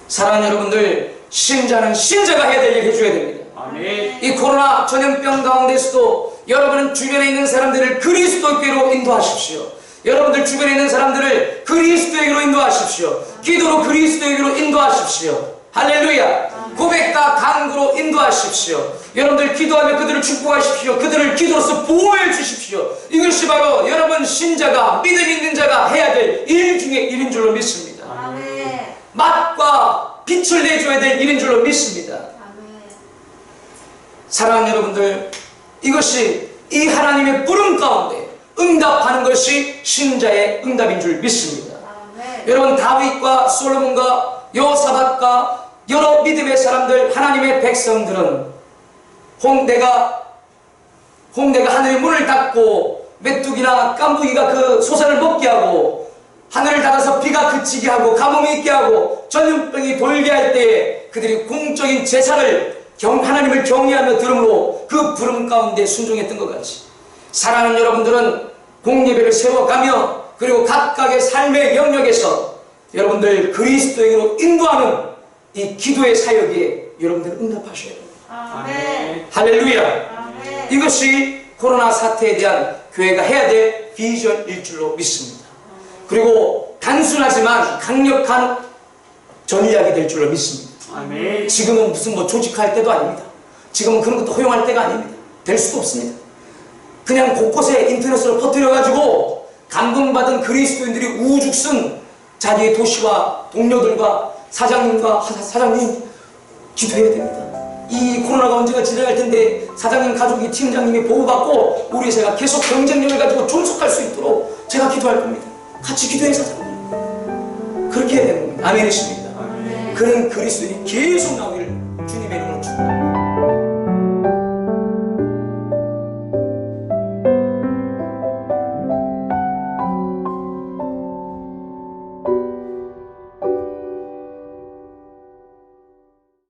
사랑하는 여러분들, 신자는 신자가 해야 될 일 해줘야 됩니다. 아멘. 이 코로나 전염병 가운데서도 여러분은 주변에 있는 사람들을 그리스도께로 인도하십시오. 여러분들 주변에 있는 사람들을 그리스도에게로 인도하십시오. 기도로 그리스도에게로 인도하십시오. 할렐루야. 고백과 간구로 인도하십시오. 여러분들 기도하며 그들을 축복하십시오. 그들을 기도로서 보호해 주십시오. 이것이 바로 여러분 신자가, 믿음 있는 자가 해야 될 일 중에 일인 줄로 믿습니다. 아멘. 맛과 빛을 내줘야 될 일인 줄로 믿습니다. 아멘. 사랑하는 여러분들, 이것이 이 하나님의 부름 가운데 응답하는 것이 신자의 응답인 줄 믿습니다. 아멘. 여러분 다윗과 솔로몬과 여호사밧과 여러 믿음의 사람들, 하나님의 백성들은 홍대가 하늘의 문을 닫고 메뚜기나 깐부기가 그 소산을 먹게 하고 하늘을 닫아서 비가 그치게 하고 가뭄이 있게 하고 전염병이 돌게 할 때에 그들이 공적인 제사를 하나님을 경외하며 들음으로 그 부름 가운데 순종했던 것 같이, 사랑하는 여러분들은 공예배를 세워가며 그리고 각각의 삶의 영역에서 여러분들 그리스도에게로 인도하는 이 기도의 사역에 여러분들 응답하셔야 됩니다. 아멘. 할렐루야. 아멘. 이것이 코로나 사태에 대한 교회가 해야 될 비전일 줄로 믿습니다. 그리고 단순하지만 강력한 전략이 될 줄로 믿습니다. 아멘. 지금은 무슨 조직할 때도 아닙니다. 지금은 그런 것도 허용할 때가 아닙니다. 될 수도 없습니다. 그냥 곳곳에 인터넷으로 퍼뜨려가지고 감동받은 그리스도인들이 우죽순 자기의 도시와 동료들과 사장님 기도해야 됩니다. 이 코로나가 언제가 지나갈 텐데 사장님 가족이 팀장님이 보호받고 우리 회사가 계속 경쟁력을 가지고 존속할 수 있도록 제가 기도할 겁니다. 같이 기도해 사장님. 그렇게 해야 되는 겁니다. 아멘이십니다. 아멘. 그런 그리스도인이 계속 나오기를